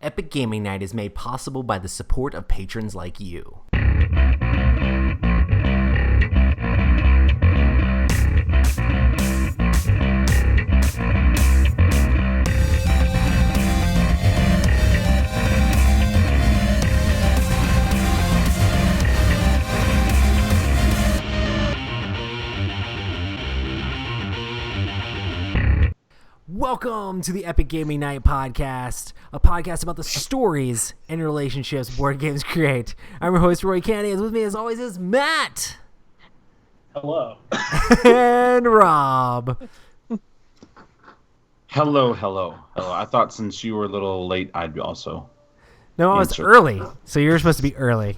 Epic Gaming Night is made possible by the support of patrons like you. Welcome to the Epic Gaming Night podcast, a podcast about the stories and relationships board games create. I'm your host, Roy Candy, and with me as always is Matt. Hello. And Rob. Hello. I thought since you were a little late, I'd also No, I was answer. early, so you're supposed to be early.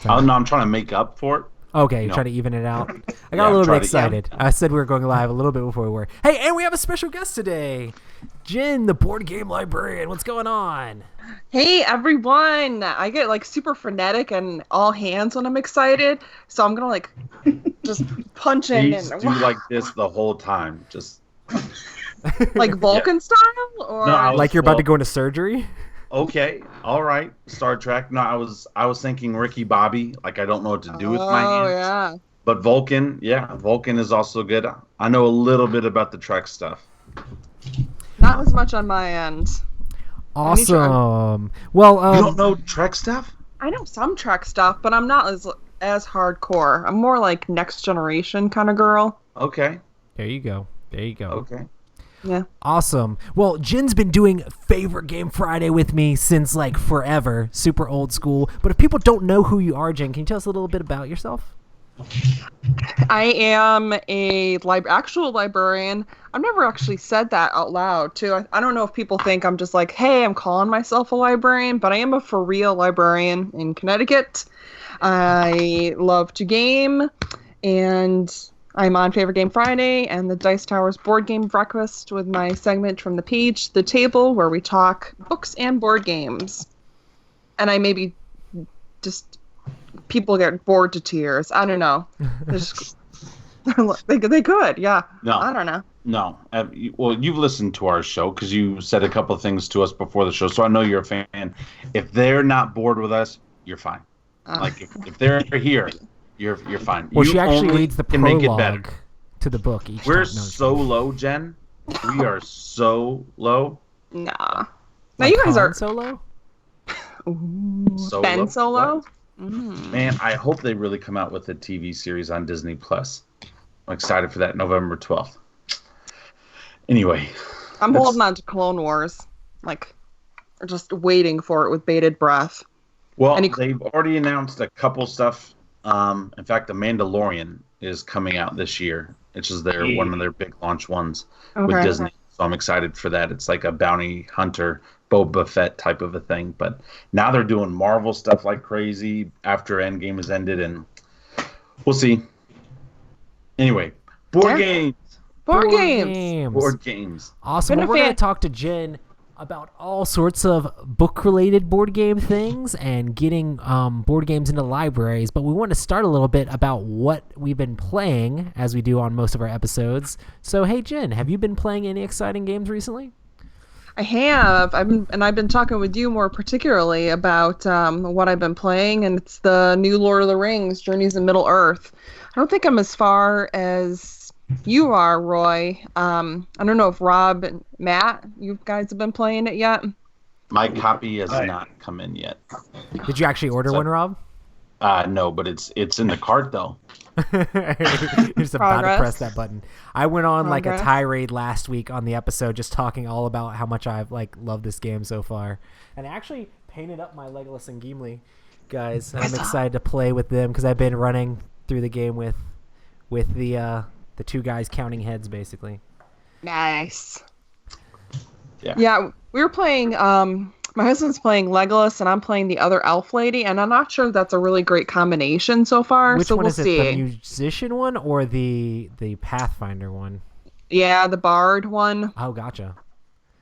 Oh, no, I'm trying to make up for it. Okay, No. try to even it out. I Yeah, got a little try bit to- yeah. excited. I said we were going live a little bit before we were. Hey, and we have a special guest today. Jen, the board game librarian. What's going on? Hey everyone! I get like super frenetic and all hands when I'm excited, so I'm gonna like just punch in Please and do like this the whole time. Just like Vulcan style, or No, I was- Like you're about to go into surgery? okay, all right. Star Trek. No, I was thinking Ricky Bobby. Like I don't know what to do with my hands. yeah. But Vulcan, Vulcan is also good. I know a little bit about the Trek stuff. Not as much on my end. Awesome. Well, You don't know Trek stuff? I know some Trek stuff, but I'm not as hardcore. I'm more like next generation kind of girl. Okay. there you go. Okay. Yeah. Awesome. Well, Jen's been doing Favorite Game Friday with me since like forever, super old school. But if people don't know who you are, Jen, can you tell us a little bit about yourself? I am a actual librarian. I've never actually said that out loud, too. I don't know if people think I'm just like, hey, I'm calling myself a librarian, but I am a for real librarian in Connecticut. I love to game, and I'm on Favorite Game Friday and the Dice Towers Board Game Breakfast with my segment From the Page to the Table, where we talk books and board games. And I maybe just... people get bored to tears. I don't know. They could, yeah. No. I don't know. No. Well, you've listened to our show because you said a couple of things to us before the show, so I know you're a fan. If they're not bored with us, you're fine. Like if they're here, you're fine. Well, You she actually only reads the can make it better. prologue to the book each We're time. No, so low, Jen. We are so low. Nah. Now like you guys Han are Solo? So Ben low. Solo. What? Man, I hope they really come out with a TV series on Disney Plus. I'm excited for that, November 12th. Anyway, I'm holding on to Clone Wars, like, just waiting for it with bated breath. well, Any- they've already announced a couple stuff. In fact, The Mandalorian is coming out this year, which is one of their big launch ones with Okay. Disney. So I'm excited for that. It's like a bounty hunter, Boba Fett type of a thing. But now they're doing Marvel stuff like crazy after Endgame has ended, and we'll see. Anyway, board Yeah. games. Board games. Board games. Awesome. Been Well, a we're going fan- to talk to Jen about all sorts of book-related board game things and getting board games into libraries. But we want to start a little bit about what we've been playing, as we do on most of our episodes. So, hey, Jen, have you been playing any exciting games recently? I have. I've been talking with you more particularly about what I've been playing, and it's the new Lord of the Rings, Journeys in Middle Earth. I don't think I'm as far as you are, Roy. I don't know if Rob and Matt, you guys have been playing it yet. My copy has not come in yet. Did you actually order one, Rob? No, but it's in the cart though. You're just about to Progress. press that button. I went on like a Progress. tirade last week on the episode just talking all about how much I've like loved this game so far. And I actually painted up my Legolas and Gimli guys. And I'm excited to play with them because I've been running through the game with the two guys counting heads basically. Nice. Yeah. Yeah, we were playing. My husband's playing Legolas, and I'm playing the other elf lady, and I'm not sure that's a really great combination so far. Which so one we'll is it? see. The musician one or the Pathfinder one? Yeah, the bard one. Oh, gotcha.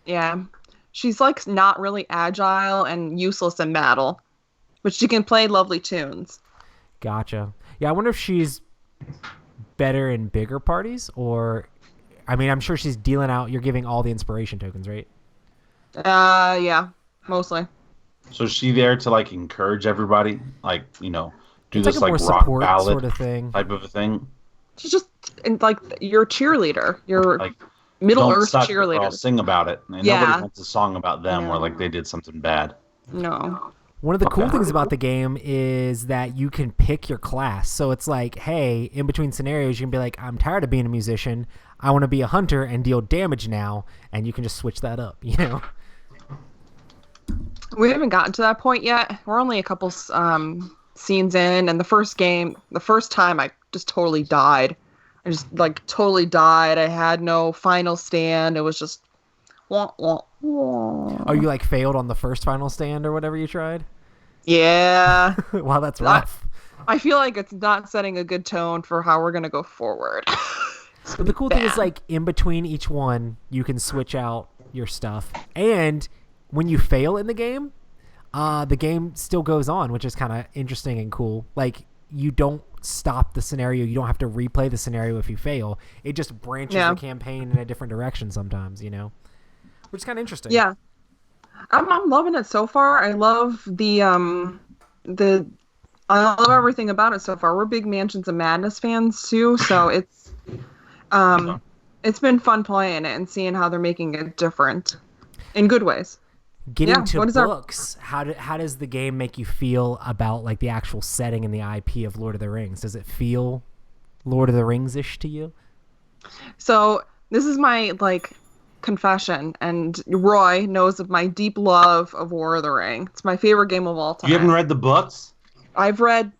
Yeah, she's like not really agile and useless in battle, but she can play lovely tunes. Gotcha. Yeah, I wonder if she's better in bigger parties or... I mean, I'm sure she's dealing out... You're giving all the inspiration tokens, right? Yeah. mostly. So is she there to like encourage everybody, like do It's this like a like more rock support ballad sort of thing. type of a thing? She's just like your cheerleader, your Like, Middle don't Earth suck, or cheerleader. I'll sing about it. And Yeah. nobody wants a song about them where No. like they did something bad. No. One of the cool Okay. things about the game is that you can pick your class. So it's like, hey, in between scenarios, you can be like, I'm tired of being a musician. I want to be a hunter and deal damage now. And you can just switch that up, you know? We haven't gotten to that point yet. We're only a couple scenes in, and the first time I just totally died. I just like totally died. I had no final stand. It was just wah, wah, wah. Oh, you like failed on the first final stand or whatever you tried? Yeah. Wow, that's rough. I feel like it's not setting a good tone for how we're gonna go forward. But the cool thing is, bad. like, in between each one, you can switch out your stuff. And when you fail in the game still goes on, which is kind of interesting and cool. Like, you don't stop the scenario. You don't have to replay the scenario if you fail. It just branches Yeah. the campaign in a different direction sometimes, you know? Which is kind of interesting. Yeah. I'm loving it so far. I love I love everything about it so far. We're big Mansions of Madness fans too, so it's been fun playing it and seeing how they're making it different in good ways. Getting Yeah, to what is our- books, how does the game make you feel about, like, the actual setting and the IP of Lord of the Rings? Does it feel Lord of the Rings-ish to you? So this is my confession, and Roy knows of my deep love of War of the Ring. It's my favorite game of all time. You haven't read the books? I've read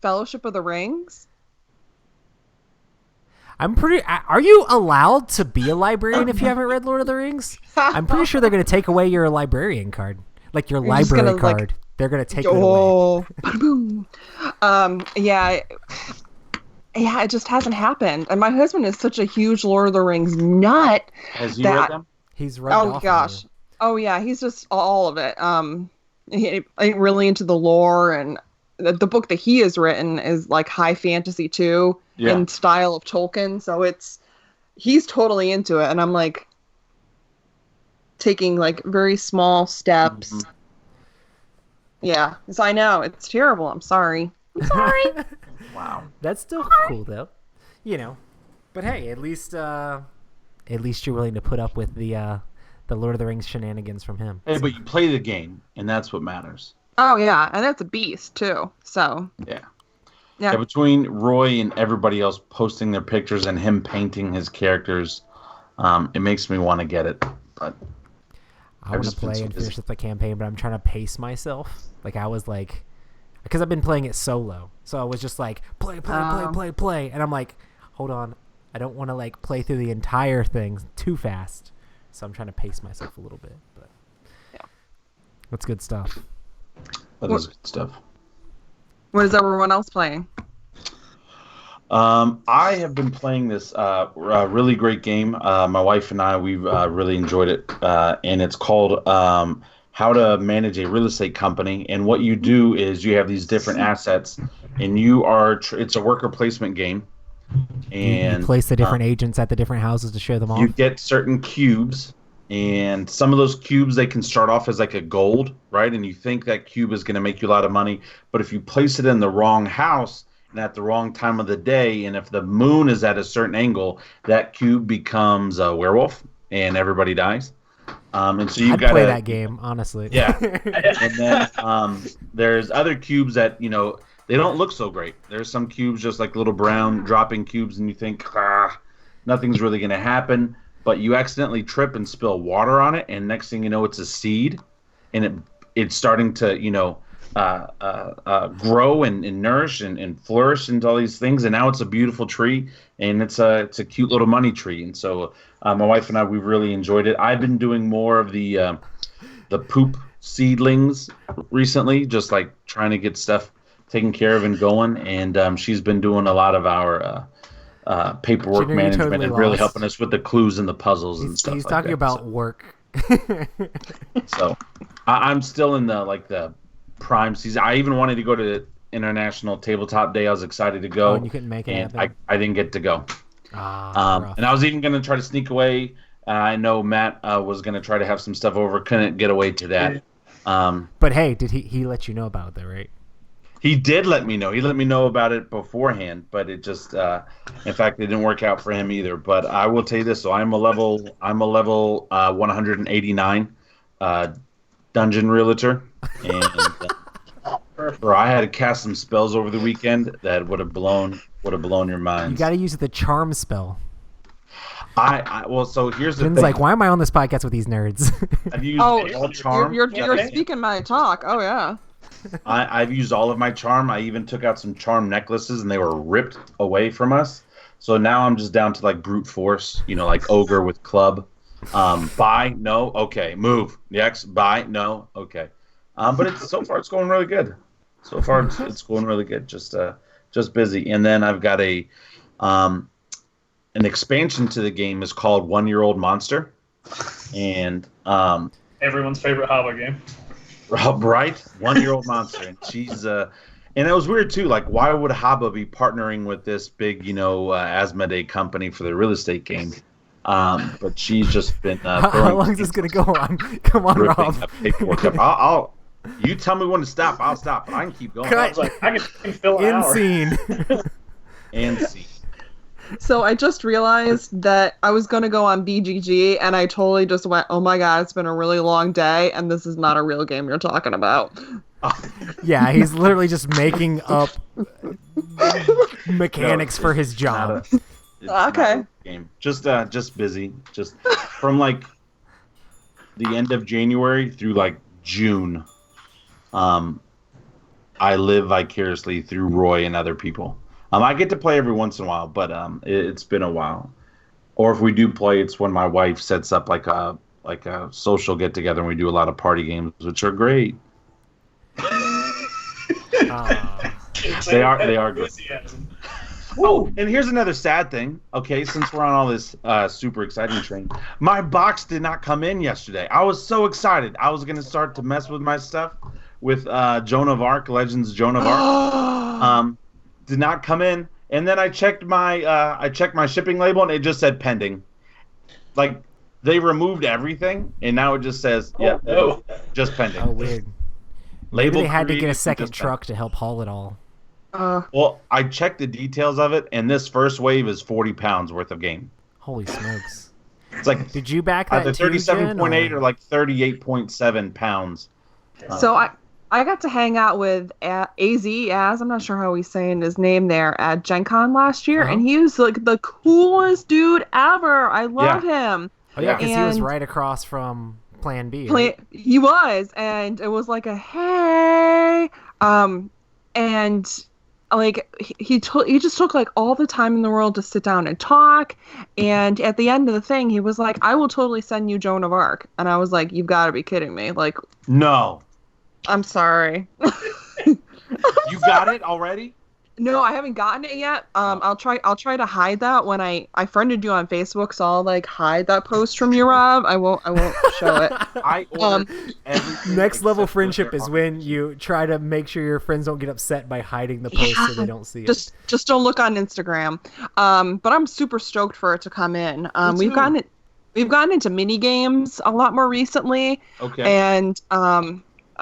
Fellowship of the Rings. Are you allowed to be a librarian if you haven't read Lord of the Rings? I'm pretty sure they're going to take away your librarian card. Like your You're just library gonna, card. They're going to take it away. Oh, boom. Yeah, it just hasn't happened. And my husband is such a huge Lord of the Rings nut. Has you read them? He's rubbed off Oh on gosh. you. Oh yeah, he's just all of it. He really into the lore, and the book that he has written is like high fantasy too, Yeah. in style of Tolkien. So he's totally into it, and I'm like taking like very small steps. Mhm. Yeah, because I know it's terrible. I'm sorry. I'm sorry. Wow. That's still cool though. You know. But hey, at least you're willing to put up with the Lord of the Rings shenanigans from him. Hey, but you play the game, and that's what matters. Oh yeah, and that's a beast too. So Yeah. yeah. Yeah, between Roy and everybody else posting their pictures and him painting his characters, it makes me want to get it. But I want to just been play so and busy. finish up the campaign, but I'm trying to pace myself. Like, I was like, because I've been playing it solo, so I was just like play, and I'm like, hold on, I don't want to like play through the entire thing too fast, so I'm trying to pace myself a little bit. But Yeah. that's good stuff. that is good stuff. What is everyone else playing? I have been playing this really great game. My wife and I, we've really enjoyed it, and it's called How to Manage a Real Estate Company. And what you do is you have these different assets, and you are it's a worker placement game. And You place the different agents at the different houses to show them off. you get certain cubes, and some of those cubes, they can start off as like a gold, right? And you think that cube is going to make you a lot of money, but if you place it in the wrong house and at the wrong time of the day, and if the moon is at a certain angle, that cube becomes a werewolf and everybody dies. And so you I'd got play that game, honestly. Yeah. And then there's other cubes that, they don't look so great. There's some cubes just like little brown dropping cubes, and you think, nothing's really going to happen. But you accidentally trip and spill water on it, and next thing you know, it's a seed, and it's starting to, grow and nourish and flourish into all these things. And now it's a beautiful tree, and it's a cute little money tree. And so my wife and I, we've really enjoyed it. I've been doing more of the poop seedlings recently, just like trying to get stuff taken care of and going. And she's been doing a lot of our paperwork Junior, you're management totally and really lost. helping us with the clues and the puzzles and He's stuff like talking that. about work. So I'm still in the prime season. I even wanted to go to International Tabletop Day. I was excited to go. Oh, and you couldn't make it and happen? I didn't get to go. Rough. And I was even going to try to sneak away I know Matt was going to try to have some stuff over. Couldn't get away to that. But hey, did he let you know about that, right? He did let me know. He let me know about it beforehand, but it just, in fact, it didn't work out for him either. But I will tell you this: so I'm a level 189 dungeon realtor, and bro, I had to cast some spells over the weekend that would have blown your minds. You got to use the charm spell. Well, so here's the Finn's thing. like, why am I on this podcast with these nerds? I've used Oh, all charm. you're speaking my talk. Oh yeah. I've used all of my charm. I even took out some charm necklaces, and they were ripped away from us. So now I'm just down to like brute force, like ogre with club. Buy, no, okay. Move, next, buy, no, okay. But so far it's going really good. So far it's going really good. Just busy. And then I've got an expansion to the game is called 1 Year Old Monster, and Everyone's favorite Hava game. right, 1 Year Old Monster, and she's and it was weird too. Like, why would Haba be partnering with this big, Asmodee company for the real estate game? But she's just been. How long is this gonna go on? Come on, Rob. I'll you tell me when to stop. I'll stop. But I can keep going. I was like, I can fill an In hour. scene. And see. So I just realized that I was going to go on BGG, and I totally just went, oh my god, it's been a really long day, and this is not a real game you're talking about. Yeah, he's literally just making up mechanics for his job. It's Okay. not a game. Just busy. Just from like the end of January through like June. I live vicariously through Roy and other people. I get to play every once in a while, but it's been a while. Or if we do play, it's when my wife sets up like a social get together, and we do a lot of party games, which are great. They are good. Enthusiasm. Oh, and here's another sad thing. Okay, since we're on all this super exciting train, my box did not come in yesterday. I was so excited. I was gonna start to mess with my stuff with Joan of Arc, Legends Joan of Arc. Did not come in, and then I checked my shipping label, and it just said pending. Like, they removed everything, and now it just says no. just pending. Oh, weird. Maybe Label they had to get a created, second just truck to help haul it all. Well, I checked the details of it, and this first wave is 40 pounds worth of game. Holy smokes. It's like Did you back that either too, Jen, 37.8 or like 38.7 pounds. So I got to hang out with Az, I'm not sure how he's saying his name there, at Gen Con last year, and he was like the coolest dude ever. I love him. Oh, yeah, because he was And- right across from Plan B. Right? He was, and it was like a hey, and like he just took like all the time in the world to sit down and talk, and at the end of the thing, he was like, "I will totally send you Joan of Arc," and I was like, "You've got to be kidding me!" Like, No. I'm sorry. You got it already? No, I haven't gotten it yet. I'll try to hide that when I friended you on Facebook, so I'll like hide that post from you, Rob. I won't show it. I ordered everything Next level except friendship for their is when you try to make sure your friends don't get upset by hiding the post so they don't see it. Just don't look on Instagram. But I'm super stoked for it to come in. We've gotten into mini games a lot more recently, Okay. and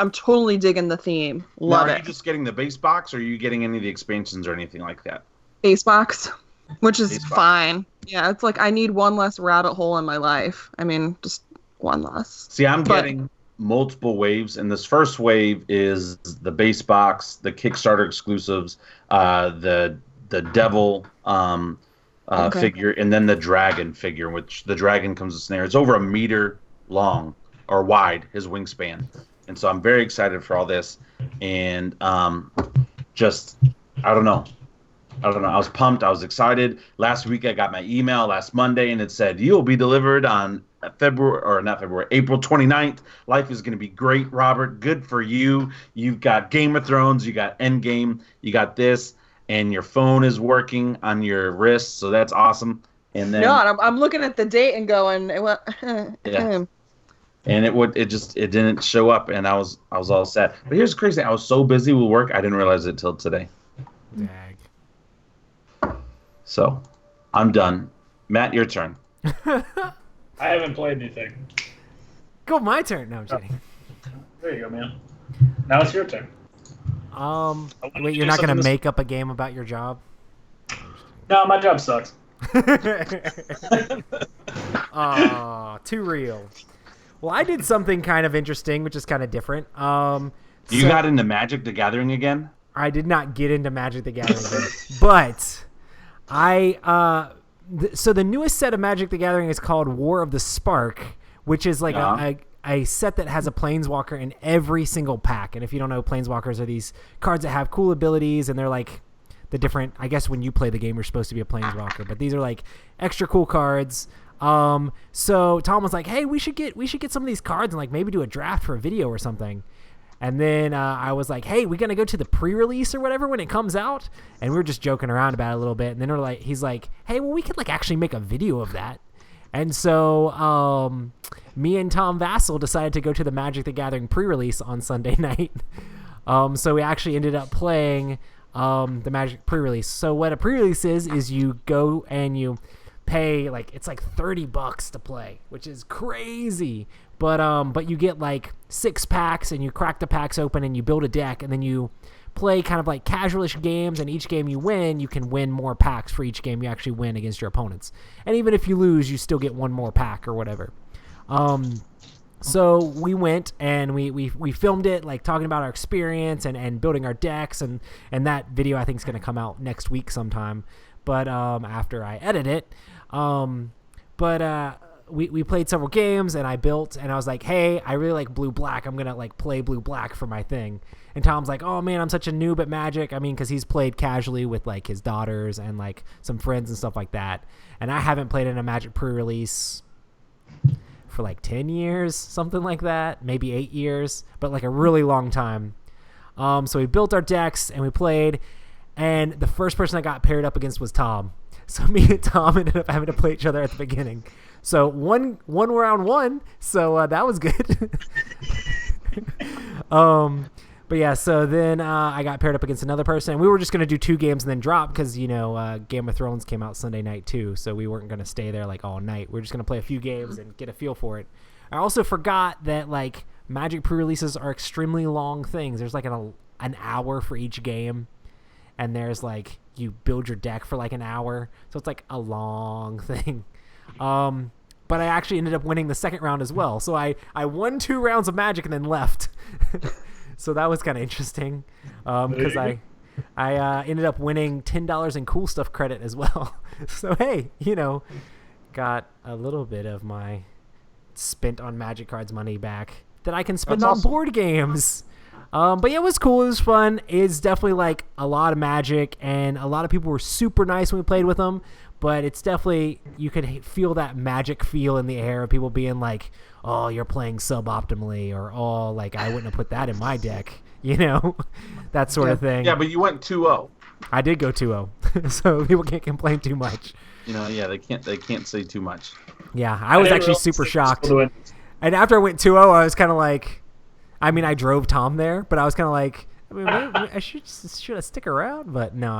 I'm totally digging the theme. Love now, are it. you just getting the base box, or are you getting any of the expansions or anything like that? Base box, which is Base box. fine. Yeah, it's like I need one less rabbit hole in my life. I mean, just one less. See, I'm But- getting multiple waves, and this first wave is the base box, the Kickstarter exclusives, the devil Okay. figure, and then the dragon figure, which the dragon comes with a snare. It's over a meter long or wide, his wingspan. And so I'm very excited for all this. And just, I don't know. I was pumped. I was excited. Last week I got my email last Monday, and it said, you'll be delivered on April 29th. Life is going to be great, Robert. Good for you. You've got Game of Thrones. You got Endgame. You got this. And your phone is working on your wrist. So that's awesome. And then, No, and I'm looking at the date and going, well, Yeah. and it didn't show up, and I was all sad. But here's crazy. I was so busy with work, I didn't realize it till today. Dag. So I'm done. Matt, your turn. I haven't played anything. Go, my turn. No, I'm kidding. There you go, man. Now it's your turn. Wait, you're not gonna make up a game about your job? No, my job sucks. Aw, too real. Well, I did something kind of interesting, which is kind of different. You got into Magic the Gathering again? I did not get into Magic the Gathering again, but so the newest set of Magic the Gathering is called War of the Spark, which is like a set that has a Planeswalker in every single pack. And if you don't know, Planeswalkers are these cards that have cool abilities, and they're like the different. I guess when you play the game, you're supposed to be a Planeswalker, but these are like extra cool cards. So Tom was like, "Hey, we should get some of these cards and like maybe do a draft for a video or something." And then I was like, "Hey, we're gonna go to the pre-release or whatever when it comes out." And we were just joking around about it a little bit. And then he's like, "Hey, well, we could like actually make a video of that." And so me and Tom Vassell decided to go to the Magic the Gathering pre-release on Sunday night. So we actually ended up playing the Magic pre-release. So what a pre-release is you go and you pay like it's like $30 to play, which is crazy. But you get like 6 packs and you crack the packs open and you build a deck and then you play kind of like casualish games, and each game you win, you can win more packs for each game you actually win against your opponents. And even if you lose, you still get one more pack or whatever. So we went and we filmed it, like talking about our experience and building our decks, and that video I think is going to come out next week sometime. But after I edit it, we played several games and I built, and I was like, "Hey, I really like blue black. I'm gonna like play blue black for my thing." And Tom's like, "Oh man, I'm such a noob at Magic." I mean, because he's played casually with like his daughters and like some friends and stuff like that. And I haven't played in a Magic pre-release for like 10 years, something like that, maybe 8 years, but like a really long time. So we built our decks and we played, and the first person I got paired up against was Tom. So me and Tom ended up having to play each other at the beginning. So one round won, so that was good. But yeah, so then I got paired up against another person, and we were just going to do 2 games and then drop because, Game of Thrones came out Sunday night too, so we weren't going to stay there like all night. We were just going to play a few games and get a feel for it. I also forgot that like Magic pre-releases are extremely long things. There's like an hour for each game, and there's like you build your deck for like an hour, so it's like a long thing. But I actually ended up winning the second round as well. So I won 2 rounds of Magic and then left. So that was kind of interesting because I ended up winning $10 in cool stuff credit as well. So, hey, got a little bit of my spent on Magic cards money back that I can spend on board games. But yeah, it was cool. It was fun. It's definitely like a lot of Magic, and a lot of people were super nice when we played with them. But it's definitely, you could feel that Magic feel in the air of people being like, "Oh, you're playing suboptimally," or "Oh, like I wouldn't have put that in my deck," that sort of thing. Yeah, but you went 2-0. I did go 2-0, so people can't complain too much. Yeah, they can't say too much. Yeah, I was actually super shocked. And after I went 2-0, I was kind of like, I mean, I drove Tom there, but I was kind of like, maybe I should I stick around? But no,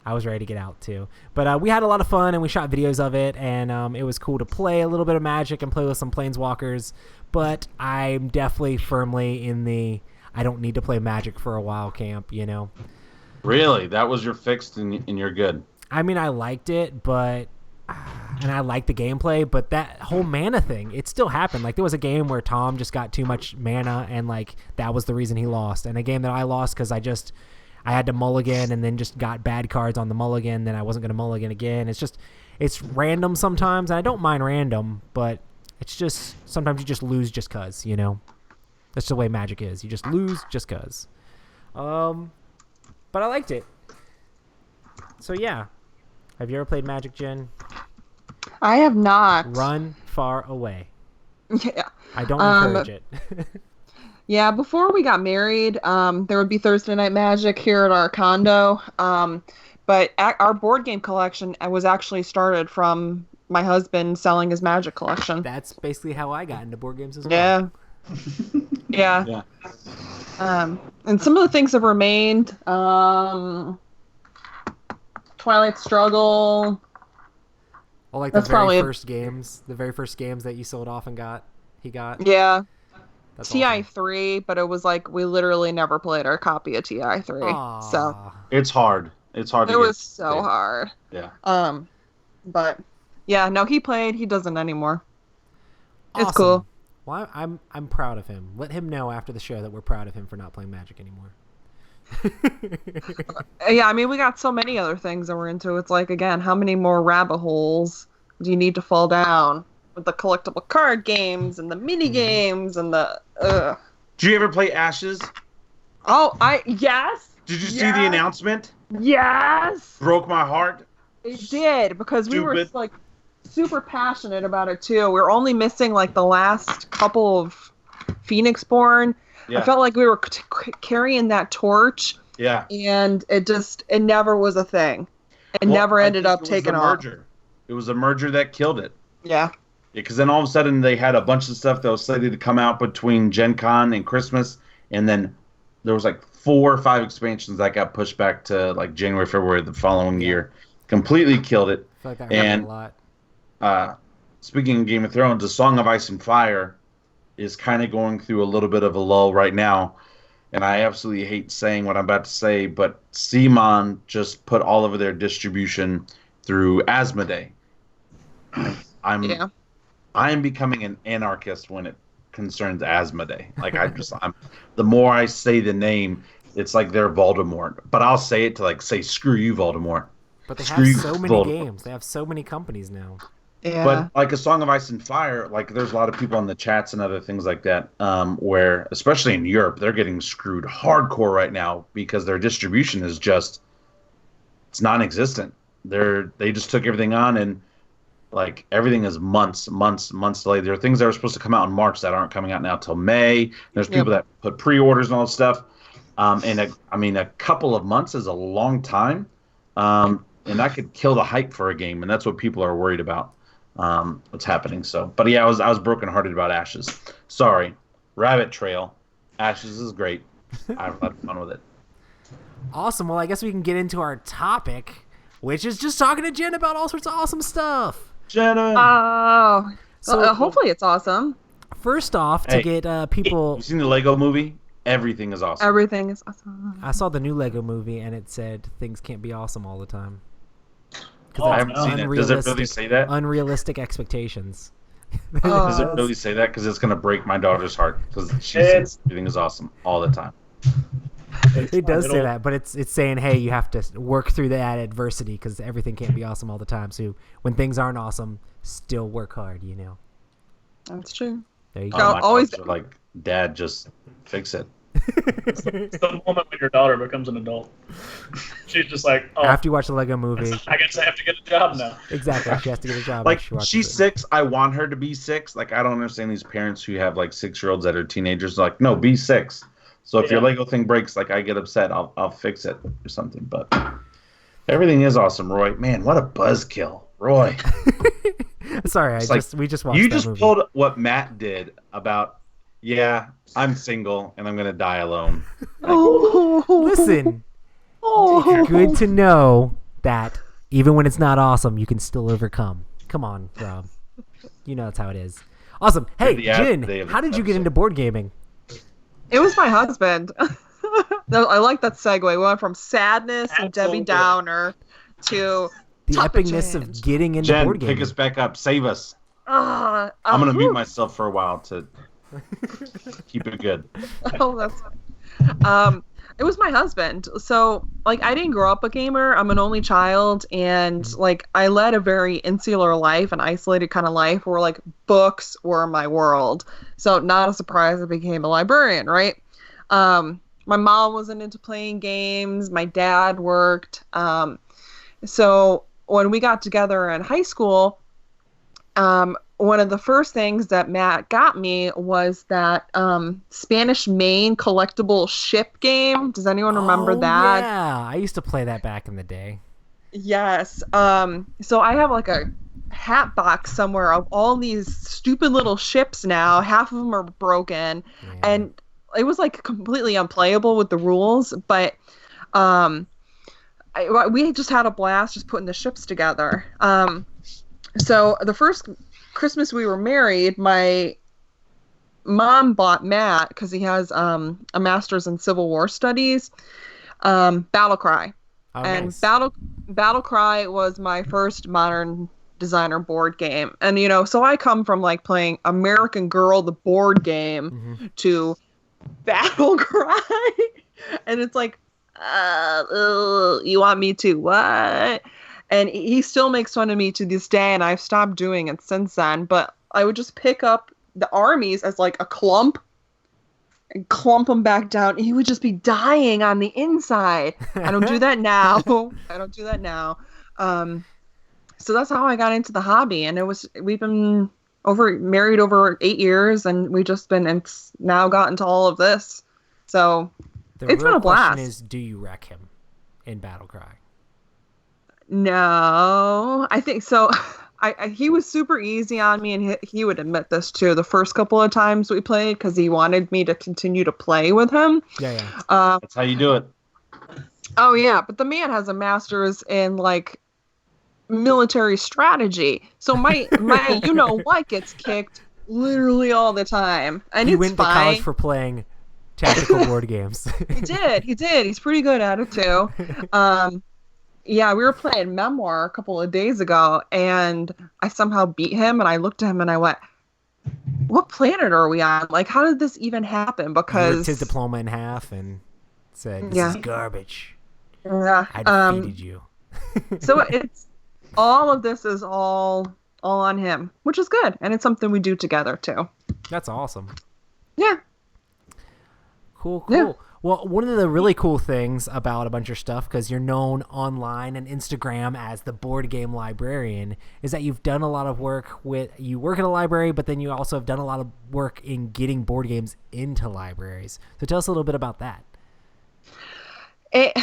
I was ready to get out too. But we had a lot of fun, and we shot videos of it, and it was cool to play a little bit of Magic and play with some Planeswalkers. But I'm definitely firmly in the I don't need to play Magic for a while camp, Really? That was your fix and you're good? I mean, I liked it, but and I liked the gameplay, but that whole mana thing, it still happened. Like there was a game where Tom just got too much mana, and like that was the reason he lost. And a game that I lost because I had to mulligan and then just got bad cards on the mulligan. Then I wasn't going to mulligan again. It's random sometimes. And I don't mind random, but it's just sometimes you just lose just cause, That's the way Magic is. You just lose just cause. But I liked it. So yeah. Have you ever played Magic, Jen? I have not. Run far away. Yeah. I don't encourage it. Yeah, before we got married, there would be Thursday Night Magic here at our condo. But our board game collection was actually started from my husband selling his Magic collection. That's basically how I got into board games as well. Yeah. Yeah. And some of the things have remained. Twilight Struggle. Or like That's the very probably first games, that you sold off and he got. yeah. That's TI3, but it was like we literally never played our copy of TI3. So Aw. It's hard. It's hard to it get. was so hard. Yeah. But yeah, no, he played. He doesn't anymore. It's Awesome. cool. Well, I'm proud of him. Let him know after the show that we're proud of him for not playing Magic anymore. Yeah, I mean, we got so many other things that we're into. It's like, again, how many more rabbit holes do you need to fall down with the collectible card games and the mini games and the? Did you ever play Ashes? Oh, yes. Did you see the announcement? Yes. Broke my heart. It did because we were Stupid. like super passionate about it too. We were only missing like the last couple of Phoenixborn. Yeah. I felt like we were carrying that torch, Yeah. and it never was a thing. It never I ended think up it was taking the off. merger. It was a merger that killed it. Yeah. Because then all of a sudden they had a bunch of stuff that was slated to come out between Gen Con and Christmas, and then there was like 4 or 5 expansions that got pushed back to like January, February the following year. Completely killed it. I feel like that happened a lot. Speaking of Game of Thrones, A Song of Ice and Fire is kind of going through a little bit of a lull right now. And I absolutely hate saying what I'm about to say, but CMON just put all of their distribution through Asmodee. I'm becoming an anarchist when it concerns Asmodee. Like the more I say the name, it's like they're Voldemort. But I'll say it to like say screw you, Voldemort. But they Screw have you, so many Voldemort. games. They have so many companies now. Yeah. But like A Song of Ice and Fire, like there's a lot of people in the chats and other things like that, where especially in Europe, they're getting screwed hardcore right now because their distribution is it's non-existent. They just took everything on, and like everything is months delayed. There are things that are supposed to come out in March that aren't coming out now till May. There's people that put pre-orders and all that stuff. A couple of months is a long time, and that could kill the hype for a game, and that's what people are worried about. What's happening? So, but yeah, I was brokenhearted about Ashes. Sorry, Rabbit Trail. Ashes is great. I have a lot of fun with it. Awesome. Well, I guess we can get into our topic, which is just talking to Jen about all sorts of awesome stuff. Jenna. Oh. So- Hopefully it's awesome. First off, to get people... You seen the Lego movie? Everything is awesome. Everything is awesome. I saw the new Lego movie, and it said things can't be awesome all the time. I haven't seen it. Does it really say that? Unrealistic expectations. Does it really say that? Because it's going to break my daughter's heart. Because she says everything is awesome all the time. It does say that, but it's saying, hey, you have to work through that adversity because everything can't be awesome all the time. So when things aren't awesome, still work hard, you know. That's true. There you Oh, go. my always- daughters are like, Dad, just fix it. It's the moment when your daughter becomes an adult. She's just like, oh, After you watch the Lego movie, I guess I have to get a job now. exactly, she has to get a job. Like, after she watches she's it. 6. I want her to be 6. Like, I don't understand these parents who have, like, 6-year-olds that are teenagers. Like, no, be 6. So if your Lego thing breaks, like, I get upset. I'll fix it or something. But everything is awesome, Roy. Man, what a buzzkill. Roy. Sorry, we just watched You that just movie. pulled what Matt did about, yeah, I'm single and I'm going to die alone. Listen, good to know that even when it's not awesome, you can still overcome. Come on, Rob. You know that's how it is. Awesome. Hey, The ad Jin, day of how this did you get episode. into board gaming? It was my husband. I like that segue. We went from sadness and Debbie Absolutely. Downer to The topic epicness change. of getting into Jen, board gaming. pick us back up. Save us. I'm I'm going to mute myself for a while to keep it good. Oh, that's it was my husband. So, like, I didn't grow up a gamer. I'm an only child, and like, I led a very insular life, an isolated kind of life, where like books were my world. So, not a surprise I became a librarian, right? My mom wasn't into playing games. My dad worked. So when we got together in high school, one of the first things that Matt got me was that Spanish Main collectible ship game. Does anyone remember that? Yeah, I used to play that back in the day. Yes. So I have like a hat box somewhere of all these stupid little ships now. Half of them are broken. Yeah. And it was like completely unplayable with the rules, but we just had a blast just putting the ships together. So the first Christmas we were married, my mom bought Matt, because he has a master's in Civil War Studies, Battle Cry. Oh, And nice. Battle Cry was my first modern designer board game. And, you know, so I come from like playing American Girl, the board game, to Battle Cry. And it's like, you want me to what? And he still makes fun of me to this day, and I've stopped doing it since then. But I would just pick up the armies as like a clump and clump them back down. He would just be dying on the inside. I don't do that now. I don't do that now. So that's how I got into the hobby, and we've been married over 8 years, and it's now gotten to all of this. So The it's real been a blast. question is, do you wreck him in Battle Cry? No, I think so. He was super easy on me, and he would admit this too. The first couple of times we played, because he wanted me to continue to play with him. Yeah. That's how you do it. Oh yeah, but the man has a master's in like military strategy, so my you know what gets kicked literally all the time, and He it's went to fine. college for playing tactical board games. He did. He's pretty good at it too. Yeah, we were playing Memoir a couple of days ago, and I somehow beat him, and I looked at him and I went, what planet are we on? Like, how did this even happen? He Because ripped his diploma in half and said, "This Yeah. is garbage. yeah, I defeated you." so it's all of this is all on him, which is good, and it's something we do together too. That's awesome. Yeah. Cool. Yeah. Well, one of the really cool things about a bunch of stuff, because you're known online and Instagram as the board game librarian, is that you've done a lot of work you work at a library, but then you also have done a lot of work in getting board games into libraries. So tell us a little bit about that. It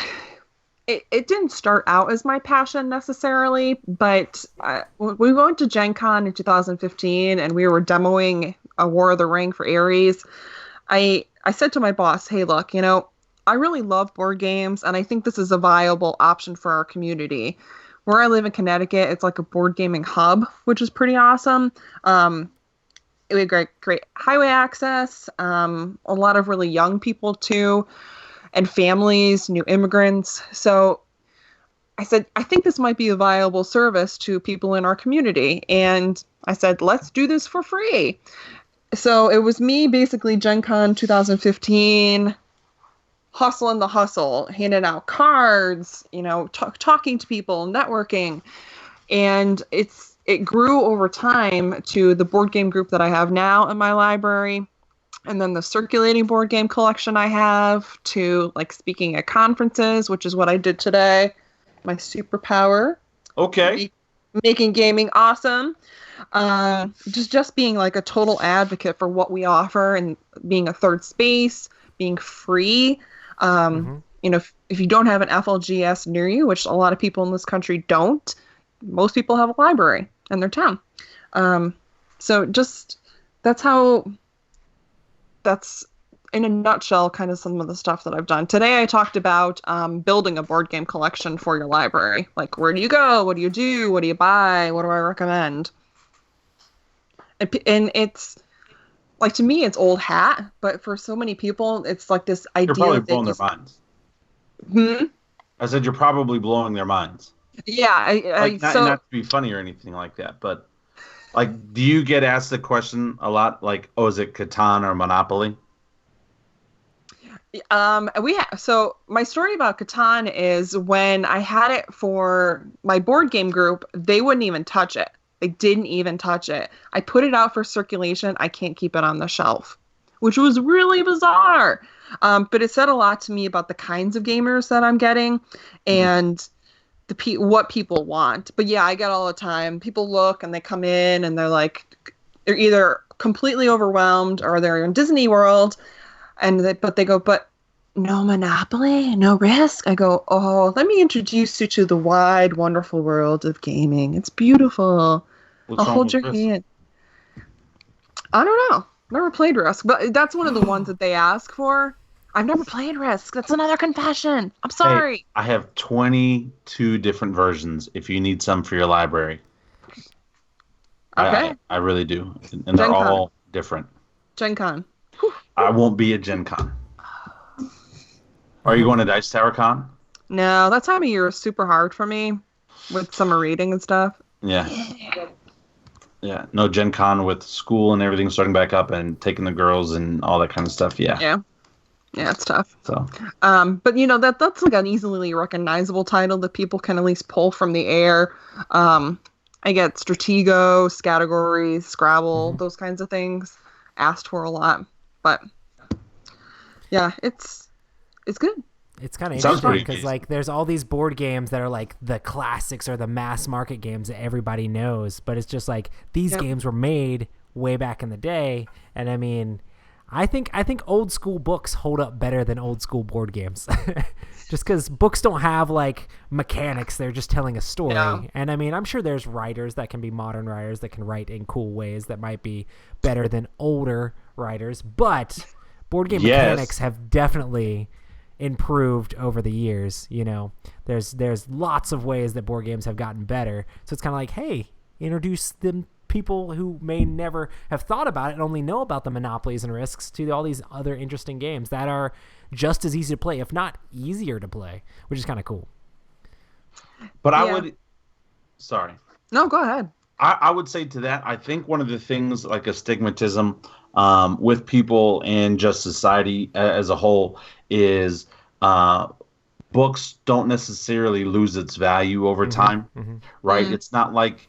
didn't start out as my passion necessarily, but we went to Gen Con in 2015, and we were demoing a War of the Ring for Ares. I said to my boss, hey, look, you know, I really love board games, and I think this is a viable option for our community. Where I live in Connecticut, it's like a board gaming hub, which is pretty awesome. We had great highway access, a lot of really young people too, and families, new immigrants. So I said, I think this might be a viable service to people in our community. And I said, let's do this for free. So it was me, basically, Gen Con 2015, hustling the hustle, handing out cards, you know, talking to people, networking. And it grew over time to the board game group that I have now in my library, and then the circulating board game collection I have, to like speaking at conferences, which is what I did today. My superpower. Okay. Making gaming awesome. Just being like a total advocate for what we offer, and being a third space, being free. You know, if you don't have an FLGS near you, which a lot of people in this country don't, most people have a library in their town. So just that's in a nutshell kind of some of the stuff that I've done. Today I talked about building a board game collection for your library. Like, where do you go? What do you do? What do you buy? What do I recommend? And it's like, to me, it's old hat, but for so many people, it's like this idea. You're probably that blowing their minds. Hmm? I said you're probably blowing their minds. Yeah. Like, not to be funny or anything like that, but like, do you get asked the question a lot? Like, oh, is it Catan or Monopoly? So my story about Catan is, when I had it for my board game group, they wouldn't even touch it. They didn't even touch it. I put it out for circulation. I can't keep it on the shelf, which was really bizarre. But it said a lot to me about the kinds of gamers that I'm getting, and what people want. But yeah, I get all the time. People look and they come in and they're either completely overwhelmed, or they're in Disney World, and they go, but no Monopoly, no Risk. I go, oh, let me introduce you to the wide, wonderful world of gaming. It's beautiful. What's I'll wrong hold with your Risk? hand. I don't know. Never played Risk, but that's one of the ones that they ask for. I've never played Risk. That's another confession. I'm sorry. Hey, I have 22 different versions if you need some for your library. Okay. I really do, and they're Gen Con. all different. Gen Con. I won't be at Gen Con. Are you going to Dice Tower Con? No, that time of year is super hard for me with summer reading and stuff. Yeah. Yeah. No, Gen Con with school and everything starting back up and taking the girls and all that kind of stuff. Yeah. Yeah. Yeah, it's tough. So. But you know that's like an easily recognizable title that people can at least pull from the air. I get Stratego, Categories, Scrabble, those kinds of things asked for a lot. But yeah, it's good. It's kind of Sounds interesting pretty because decent. like there's all these board games that are like the classics or the mass market games that everybody knows, but it's just like these Yep. games were made way back in the day, and I mean, I think old school books hold up better than old school board games, just because books don't have like mechanics; they're just telling a story. Yeah. And I mean, I'm sure there's writers that can be modern writers that can write in cool ways that might be better than older writers, but board game Yes. mechanics have definitely improved over the years. You know, there's lots of ways that board games have gotten better, so it's kind of like, hey, introduce them people who may never have thought about it and only know about the monopolies and risks to all these other interesting games that are just as easy to play, if not easier to play, which is kind of cool. But I Yeah. would. Sorry. No, go ahead. I would say to that, I think one of the things like a stigmatism with people and just society as a whole is books don't necessarily lose its value over time, right? Mhm. It's not like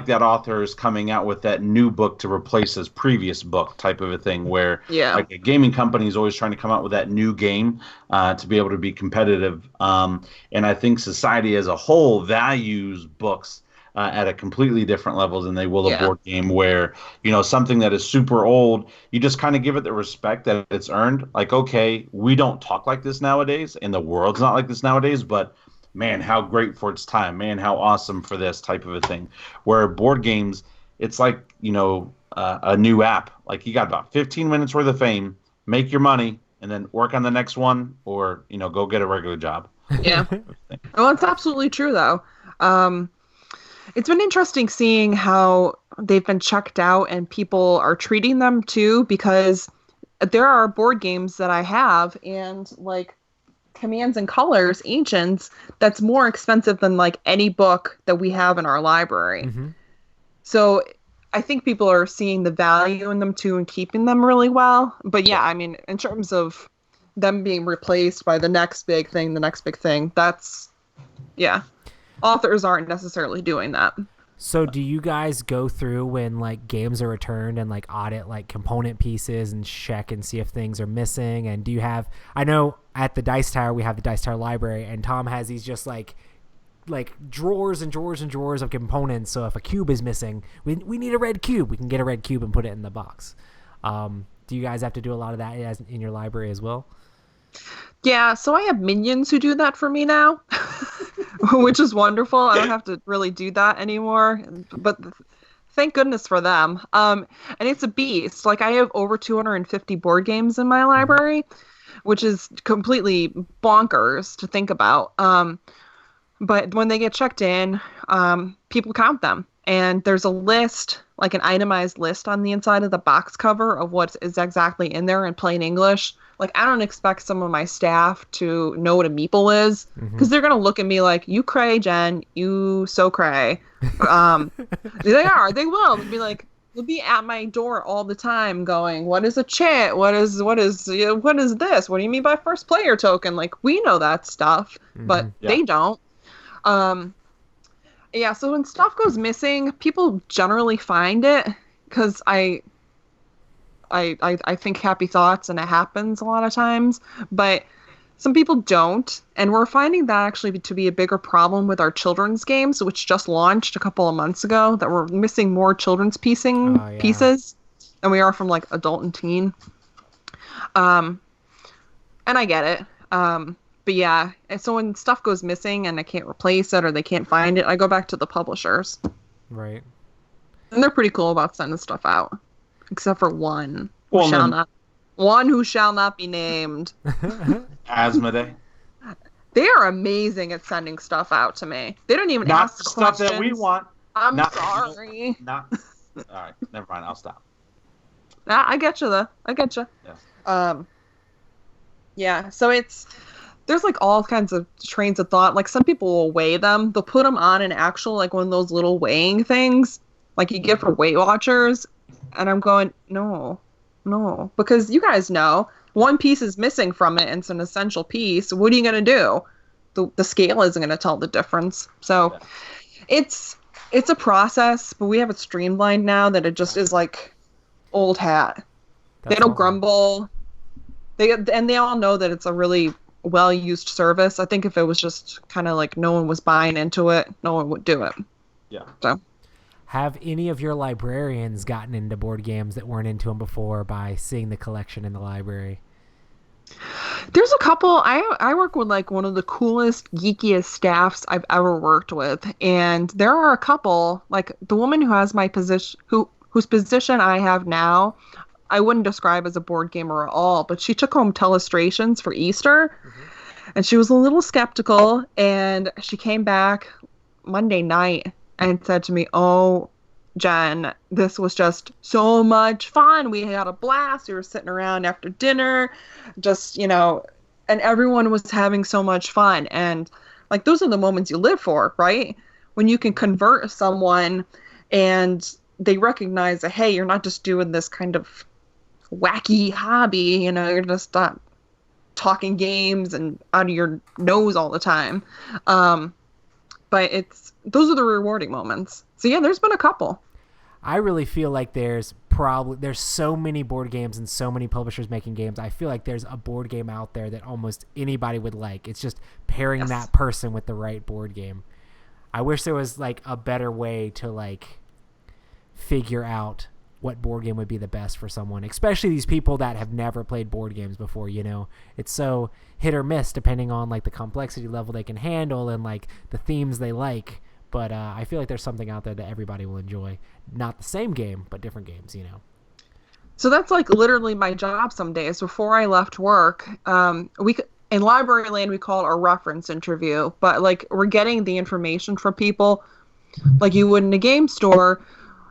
that author is coming out with that new book to replace his previous book type of a thing where Yeah. like a gaming company is always trying to come out with that new game to be able to be competitive. And I think society as a whole values books at a completely different level than they will a Yeah. board game where, you know, something that is super old, you just kind of give it the respect that it's earned. Like, okay, we don't talk like this nowadays and the world's not like this nowadays, but man, how great for its time. Man, how awesome for this type of a thing. Where board games, it's like, you know, a new app. Like you got about 15 minutes worth of fame, make your money, and then work on the next one or, you know, go get a regular job. Yeah. Well, it's absolutely true, though. It's been interesting seeing how they've been checked out and people are treating them too, because there are board games that I have and like Commands and Colors, Ancients, that's more expensive than like any book that we have in our library. Mm-hmm. So I think people are seeing the value in them too and keeping them really well. But yeah, I mean, in terms of them being replaced by the next big thing, that's, yeah. Authors aren't necessarily doing that. So do you guys go through when like games are returned and like audit like component pieces and check and see if things are missing? And do you have, I know at the Dice Tower, we have the Dice Tower library and Tom has these just like drawers and drawers and drawers of components. So if a cube is missing, we need a red cube. We can get a red cube and put it in the box. Do you guys have to do a lot of that in your library as well? Yeah, so I have minions who do that for me now, which is wonderful. I don't have to really do that anymore, but thank goodness for them. And it's a beast. Like I have over 250 board games in my library, which is completely bonkers to think about. But when they get checked in, people count them. And there's a list, like an itemized list on the inside of the box cover of what is exactly in there in plain English. Like, I don't expect some of my staff to know what a meeple is, because they're going to look at me like, you cray, Jen, you so cray. They will. They'll be like, they'll be at my door all the time going, what is a chit? What is this? What do you mean by first player token? Like, we know that stuff, but they don't. Yeah, so when stuff goes missing, people generally find it because I think happy thoughts and it happens a lot of times, but some people don't. And we're finding that actually to be a bigger problem with our children's games, which just launched a couple of months ago, that we're missing more children's pieces than we are from like adult and teen. And I get it. But yeah, and so when stuff goes missing and I can't replace it or they can't find it, I go back to the publishers. Right. And they're pretty cool about sending stuff out. Except for one who shall not be named. Asmodee. They are amazing at sending stuff out to me. They don't even Not ask the stuff questions. that we want. I'm sorry. All right, never mind. I'll stop. Nah, I get you though. I get you. Yeah. Yeah. So there's like all kinds of trains of thought. Like some people will weigh them. They'll put them on an actual like one of those little weighing things, like you get for Weight Watchers. And I'm going, no, because you guys know one piece is missing from it, and it's an essential piece. What are you gonna do? The scale isn't gonna tell the difference. So Yeah. it's a process, but we have it streamlined now that it just is like old hat. They That's don't awesome. grumble. They all know that it's a really well used service. I think if it was just kind of like no one was buying into it, no one would do it. Yeah. So Have any of your librarians gotten into board games that weren't into them before by seeing the collection in the library? there's a couple. I work with like one of the coolest, geekiest staffs I've ever worked with, and there are a couple. Like the woman who has my position, whose position I have now, I wouldn't describe as a board gamer at all, but she took home Telestrations for Easter, and she was a little skeptical, and she came back Monday night and said to me, "Oh, Jen, this was just so much fun. We had a blast. We were sitting around after dinner, just, and everyone was having so much fun." And like those are the moments you live for, right? When you can convert someone and they recognize that, hey, you're not just doing this kind of wacky hobby, you're just not talking games and out of your nose all the time. But those are the rewarding moments. So yeah, there's been a couple. I really feel like there's so many board games and so many publishers making games. I feel like there's a board game out there that almost anybody would like. It's just pairing Yes. that person with the right board game. I wish there was like a better way to like figure out what board game would be the best for someone, especially these people that have never played board games before. It's so hit or miss depending on like the complexity level they can handle and like the themes they like. But I feel like there's something out there that everybody will enjoy. Not the same game, but different games, So that's like literally my job some days. Before I left work, in library land we call it a reference interview, but like we're getting the information from people like you would in a game store.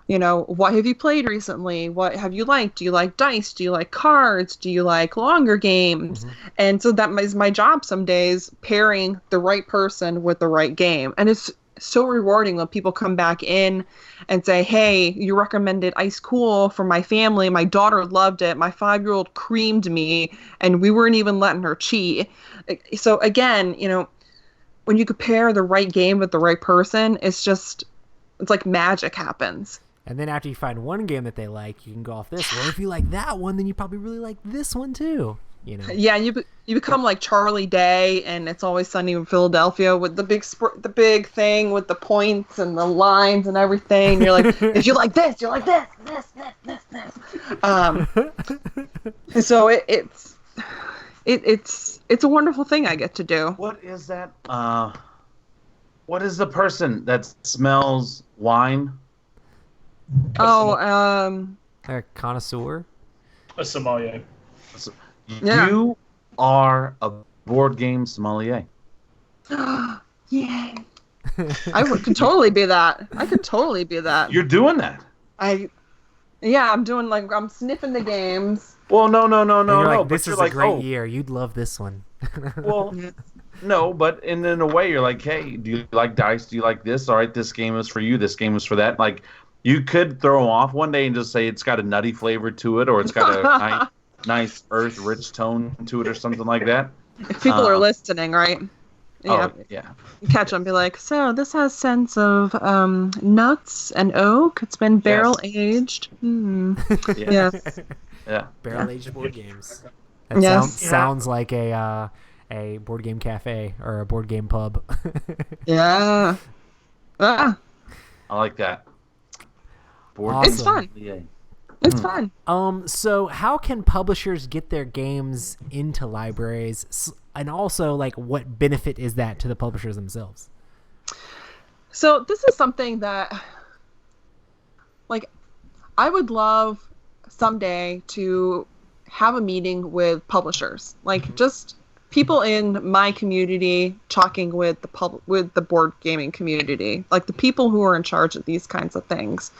What have you played recently? What have you liked? Do you like dice? Do you like cards? Do you like longer games? And so that is my job some days, pairing the right person with the right game. And it's so rewarding when people come back in and say, hey, you recommended Ice Cool for my family. My daughter loved it. My 5-year-old creamed me, and we weren't even letting her cheat. So again, when you compare the right game with the right person, it's like magic happens. And then after you find one game that they like, you can go off this. Well, if you like that one, then you probably really like this one too. Yeah, you become like Charlie Day, and It's Always Sunny in Philadelphia with the big thing with the points and the lines and everything. You're like, if you like this, you like this. And so it's a wonderful thing I get to do. What is that? What is the person that smells wine? A connoisseur. A sommelier. Yeah. You are a board game sommelier. Yay! Could totally be that. I could totally be that. You're doing that. I'm doing like I'm sniffing the games. Well, no. And you're like, But this you're is a like, great oh, year. You'd love this one. well, no, but in a way, you're like, hey, do you like dice? Do you like this? All right, this game is for you. This game is for that. Like, you could throw them off one day and just say it's got a nutty flavor to it, or it's got a nice earth rich tone to it, or something like that. If people are listening, right? Oh, yeah. Catch them, be like, so this has scents of nuts and oak. It's been barrel aged. Yeah. Yes. Yeah. Barrel aged board games. That Yes. sounds like a board game cafe or a board game pub. Yeah. Ah, I like that. Board Awesome. it's fun. Yeah. It's fun. So how can publishers get their games into libraries, and also like what benefit is that to the publishers themselves? So this is something that, like, I would love someday to have a meeting with publishers, like just people in my community talking with the board gaming community, like the people who are in charge of these kinds of things,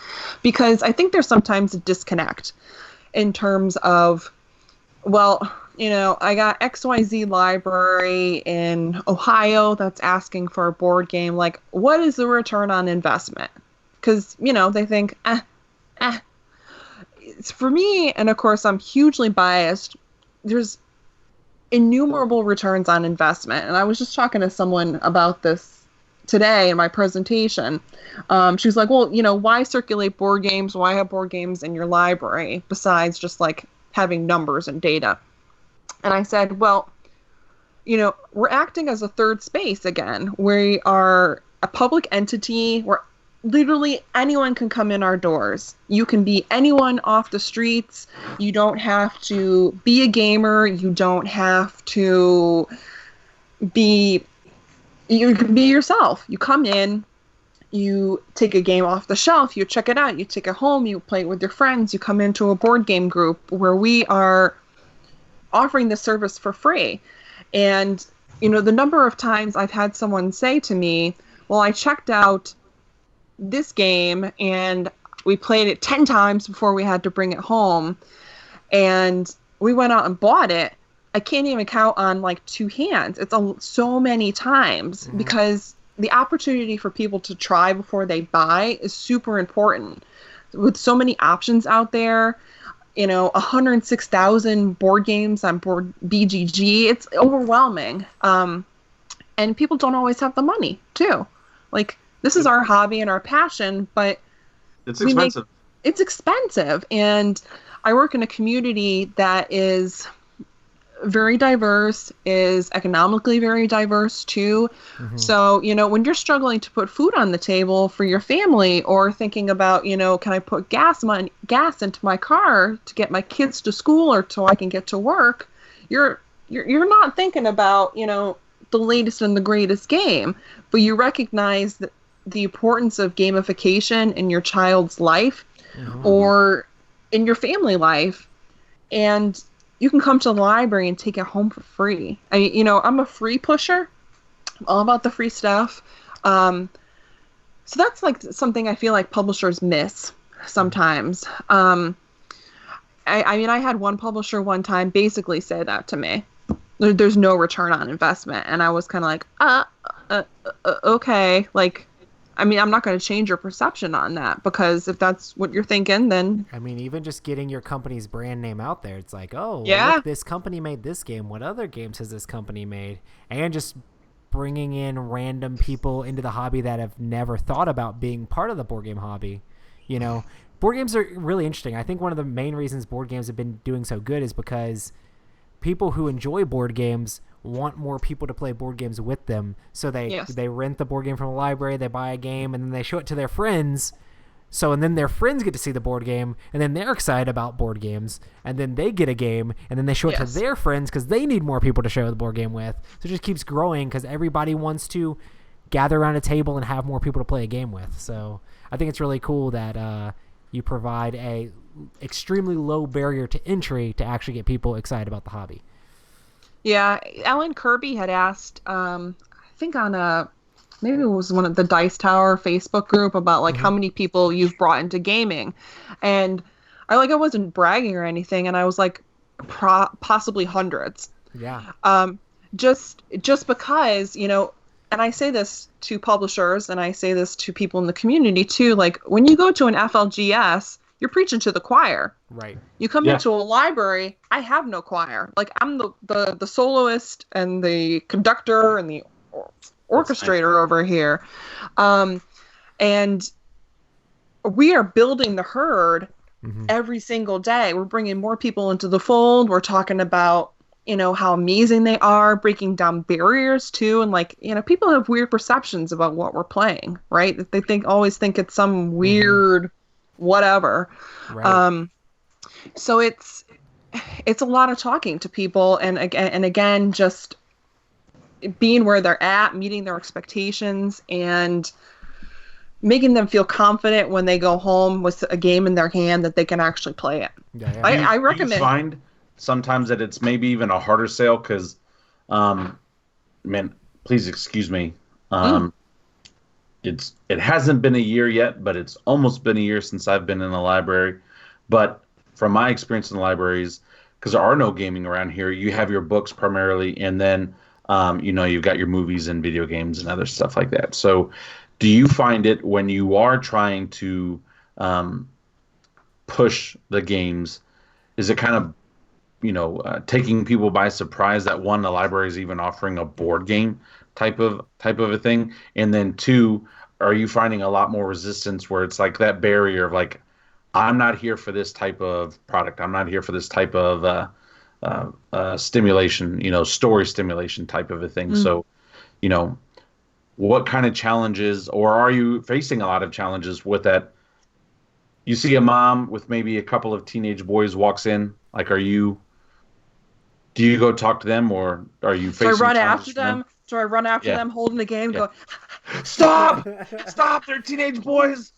because I think there's sometimes a disconnect in terms of, well, I got XYZ library in Ohio that's asking for a board game. Like, what is the return on investment? Because, they think, It's for me, and of course I'm hugely biased, there's innumerable returns on investment. And I was just talking to someone about this today in my presentation. She was like, well, why circulate board games? Why have board games in your library besides just like having numbers and data? And I said, well, we're acting as a third space again. We are a public entity where literally anyone can come in our doors. You can be anyone off the streets. You don't have to be a gamer. You don't have to be... You can be yourself. You come in, you take a game off the shelf, you check it out, you take it home, you play it with your friends, you come into a board game group where we are offering the service for free. And, the number of times I've had someone say to me, well, I checked out this game and we played it 10 times before we had to bring it home, and we went out and bought it. I can't even count on like two hands. It's so many times, because the opportunity for people to try before they buy is super important. With so many options out there, 106,000 board games on board BGG, it's overwhelming. And people don't always have the money too. Like, this is our hobby and our passion, but it's expensive. It's expensive. And I work in a community that is very diverse, is economically very diverse too. So, when you're struggling to put food on the table for your family, or thinking about, can I put gas into my car to get my kids to school or so I can get to work, you're not thinking about, the latest and the greatest game, but you recognize the importance of gamification in your child's life or in your family life, and you can come to the library and take it home for free. I mean, I'm a free pusher. I'm all about the free stuff. So that's like something I feel like publishers miss sometimes. I had one publisher one time basically say that to me. There's no return on investment. And I was kind of like, okay. Like, I'm not going to change your perception on that, because if that's what you're thinking, then... even just getting your company's brand name out there, it's like, oh, yeah, look, this company made this game. What other games has this company made? And just bringing in random people into the hobby that have never thought about being part of the board game hobby. Board games are really interesting. I think one of the main reasons board games have been doing so good is because people who enjoy board games want more people to play board games with them. So they rent the board game from a library, they buy a game, and then they show it to their friends. And then their friends get to see the board game, and then they're excited about board games, and then they get a game, and then they show it to their friends because they need more people to share the board game with. So it just keeps growing because everybody wants to gather around a table and have more people to play a game with. So I think it's really cool that you provide a extremely low barrier to entry to actually get people excited about the hobby. Yeah, Ellen Kirby had asked, I think on maybe it was one of the Dice Tower Facebook group, about like how many people you've brought into gaming. And I wasn't bragging or anything, and I was like, possibly hundreds. Yeah. Just because, and I say this to publishers and I say this to people in the community too, like when you go to an FLGS, you're preaching to the choir. Right. You come into a library, I have no choir. Like, I'm the soloist and the conductor and the orchestrator over here. And we are building the herd every single day. We're bringing more people into the fold. We're talking about, how amazing they are, breaking down barriers too. And people have weird perceptions about what we're playing, right? They always think it's some weird whatever. Right. So it's a lot of talking to people, and again just being where they're at, meeting their expectations, and making them feel confident when they go home with a game in their hand that they can actually play it. Yeah. I recommend. Do you find sometimes that it's maybe even a harder sale because Man, please excuse me. It hasn't been a year yet, but it's almost been a year since I've been in the library. But from my experience in the libraries, because there are no gaming around here, you have your books primarily, and then you've got your movies and video games and other stuff like that. So, do you find it when you are trying to push the games? Is it kind of taking people by surprise that one, the library is even offering a board game type of a thing, and then two, are you finding a lot more resistance where it's like that barrier of like, I'm not here for this type of product, I'm not here for this type of stimulation, story stimulation type of a thing. So, what kind of challenges, or are you facing a lot of challenges with that? You see a mom with maybe a couple of teenage boys walks in, like, do you go talk to them, or are you facing So I run challenges after from them? them. So I run after Yeah. them, holding the game, Yeah. go, Stop! Stop! They're teenage boys.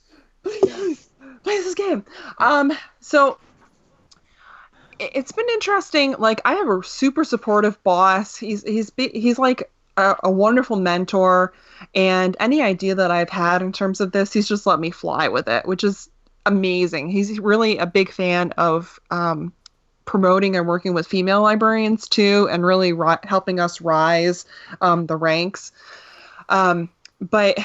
please, play this game. So it's been interesting. Like, I have a super supportive boss. He's like a wonderful mentor, and any idea that I've had in terms of this, he's just let me fly with it, which is amazing. He's really a big fan of promoting and working with female librarians too, and really helping us rise the ranks. But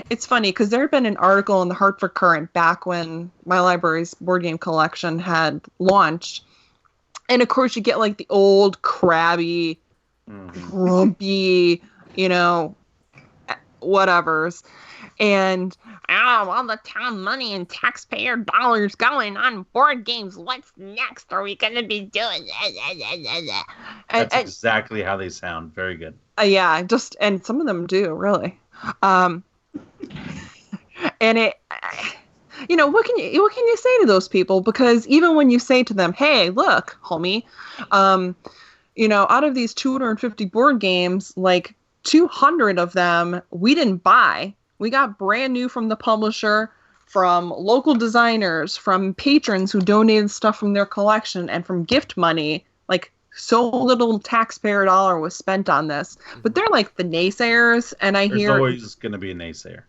it's funny because there had been an article in the Hartford Courant back when my library's board game collection had launched, and of course you get like the old crabby, grumpy, whatevers. And all the town money and taxpayer dollars going on board games. What's next? Are we going to be doing? That's exactly how they sound. Very good. Yeah, and some of them do really. And what can you say to those people? Because even when you say to them, "Hey, look, homie, out of these 250 board games, like 200 of them we didn't buy. We got brand new from the publisher, from local designers, from patrons who donated stuff from their collection, and from gift money. Like, so little taxpayer dollar was spent on this." But they're like the naysayers, and There's always going to be a naysayer.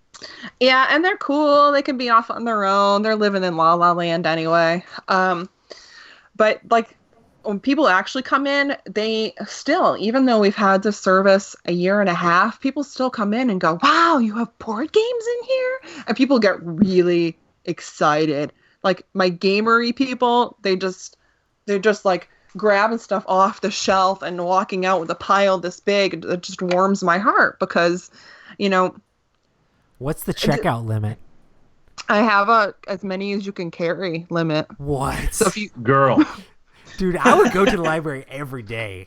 Yeah, and they're cool. They can be off on their own. They're living in La La Land anyway. But like, when people actually come in, they still, even though we've had this service a year and a half, people still come in and go, "Wow, you have board games in here?" And people get really excited. Like, my gamery people, they're just like grabbing stuff off the shelf and walking out with a pile this big. It just warms my heart because, What's the checkout limit? I have as many as you can carry limit. What? So if you Girl. Dude, I would go to the library every day.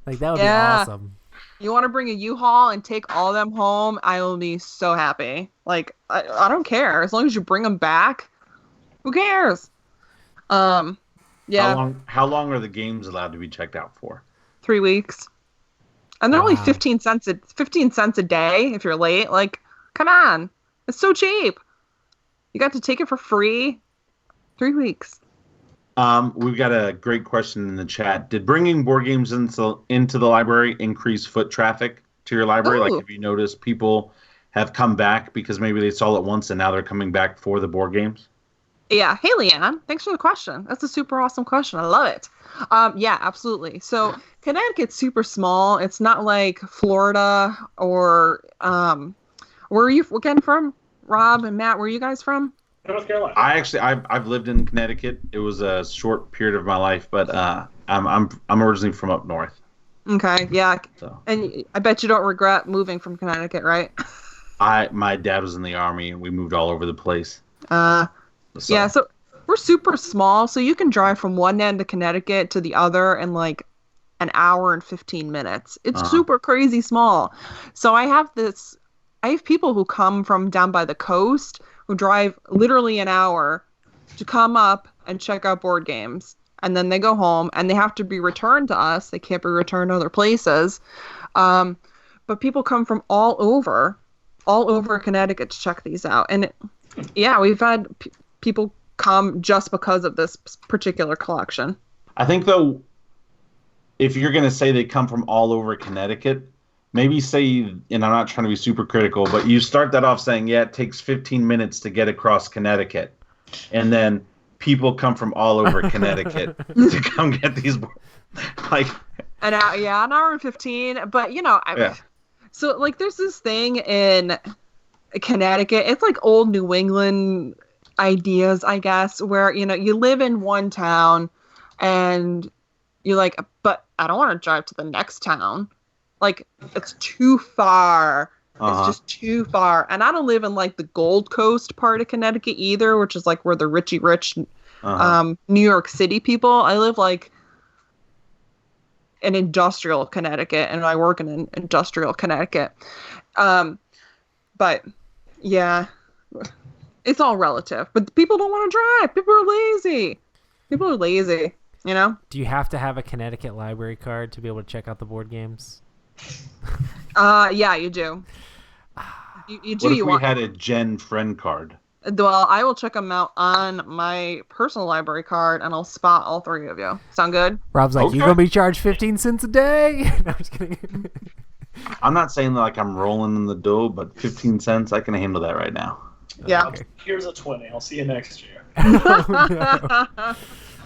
Like, that would be awesome. You want to bring a U-Haul and take all them home, I will be so happy. Like, I don't care. As long as you bring them back, who cares? Yeah. How long are the games allowed to be checked out for? 3 weeks. And they're only Wow. 15 cents a day if you're late. Like, come on. It's so cheap. You got to take it for free. 3 weeks. We've got a great question in the chat. Did bringing board games into the library increase foot traffic to your library? Ooh. Like, have you noticed people have come back because maybe they saw it once and now they're coming back for the board games? Yeah. Hey, Leanne. Thanks for the question. That's a super awesome question. I love it. Yeah, absolutely. So Connecticut's super small. It's not like Florida or where are you again from? Rob and Matt, where are you guys from? North Carolina. I've lived in Connecticut. It was a short period of my life, but I'm originally from up north. Okay, yeah. So And I bet you don't regret moving from Connecticut, right? my dad was in the Army and we moved all over the place. So, Yeah, so we're super small, so you can drive from one end of Connecticut to the other in like an hour and 15 minutes. It's super crazy small. So I have people who come from down by the coast who drive literally an hour to come up and check out board games. And then they go home and they have to be returned to us. They can't be returned to other places. But people come from all over Connecticut to check these out. And yeah, we've had people come just because of this particular collection. I think though, if you're going to say they come from all over Connecticut, maybe say, and I'm not trying to be super critical, but you start that off saying, yeah, it takes 15 minutes to get across Connecticut. And then people come from all over Connecticut to come get these. Like, an hour and 15. But, so, like, there's this thing in Connecticut. It's like old New England ideas, I guess, where, you live in one town and you're like, but I don't want to drive to the next town. Like, it's too far. It's just too far. And I don't live in, like, the Gold Coast part of Connecticut either, which is, like, where the richy rich New York City people. I live, like, in industrial Connecticut, and I work in industrial Connecticut. But, yeah, it's all relative. But people don't want to drive. People are lazy. Do you have to have a Connecticut library card to be able to check out the board games? Yeah, you do. You do. What if we had a Gen friend card? Well, I will check them out on my personal library card, and I'll spot all three of you. Sound good? Rob's like, Okay. you gonna be charged 15 cents a day? No, I'm just kidding. I'm not saying like I'm rolling in the dough, but 15 cents, I can handle that right now. Yeah. Okay. Here's a 20. I'll see you next year.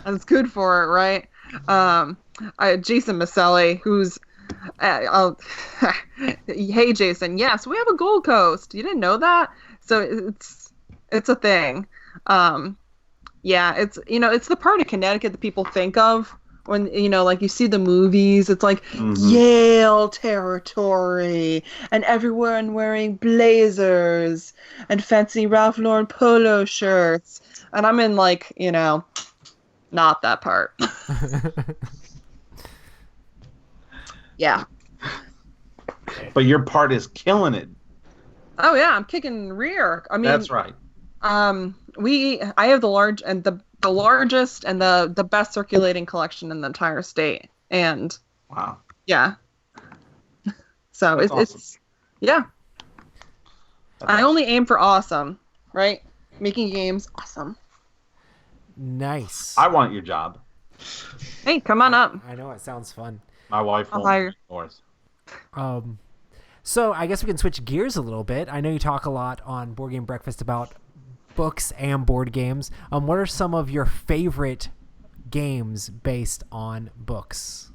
That's good for it, right? Jason Maselli, who's hey Jason, yes, we have a Gold Coast. You didn't know that? So it's a thing. Yeah, it's it's the part of Connecticut that people think of when like you see the movies. It's like Yale territory, and everyone wearing blazers and fancy Ralph Lauren polo shirts, and I'm in like not that part. Yeah. But your part is killing it. Oh yeah, I'm kicking rear. I mean, That's right. I have the largest and the best circulating collection in the entire state. And Wow. yeah. So That's awesome. it's yeah. That's I awesome. only aim for awesome, right? Making games awesome. Nice. I want your job. Hey, come on up. I know it sounds fun. My wife I'll won't. hire. Yours. So I guess we can switch gears a little bit. I know you talk a lot on Board Game Breakfast about books and board games. What are some of your favorite games based on books?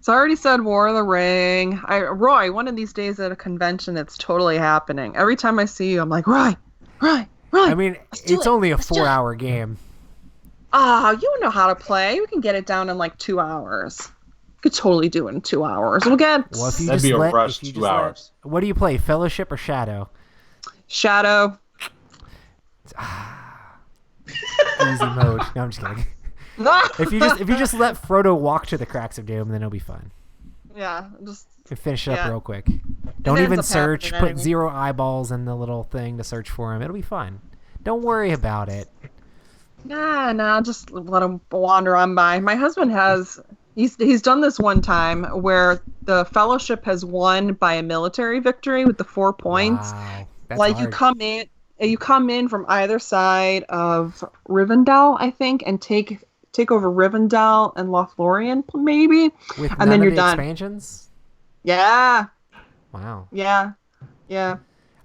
So I already said War of the Ring. Roy, one of these days at a convention, it's totally happening. Every time I see you, I'm like, Roy. I mean, do it's it. only a Let's do it. 4-hour game. You know how to play. We can get it down in like 2 hours. We could totally do it in 2 hours. We'll get Well, if you That'd just be a let, rush if you 2 just let- hours. What do you play, Fellowship or Shadow? Shadow. Easy mode. No, I'm just kidding. If you just let Frodo walk to the cracks of doom, then it'll be fine. Yeah, just You finish it up Yeah. real quick. Don't ends even up search. happening Put anyway. 0 eyeballs in the little thing to search for him. It'll be fine. Don't worry about it. nah, just let him wander on by. My husband he's done this one time where the Fellowship has won by a military victory with the 4 points. Wow, that's Like hard. you come in from either side of Rivendell, I think, and take over Rivendell and Lothlorien, maybe. With and none then of you're the done. expansions. Yeah. Wow. Yeah.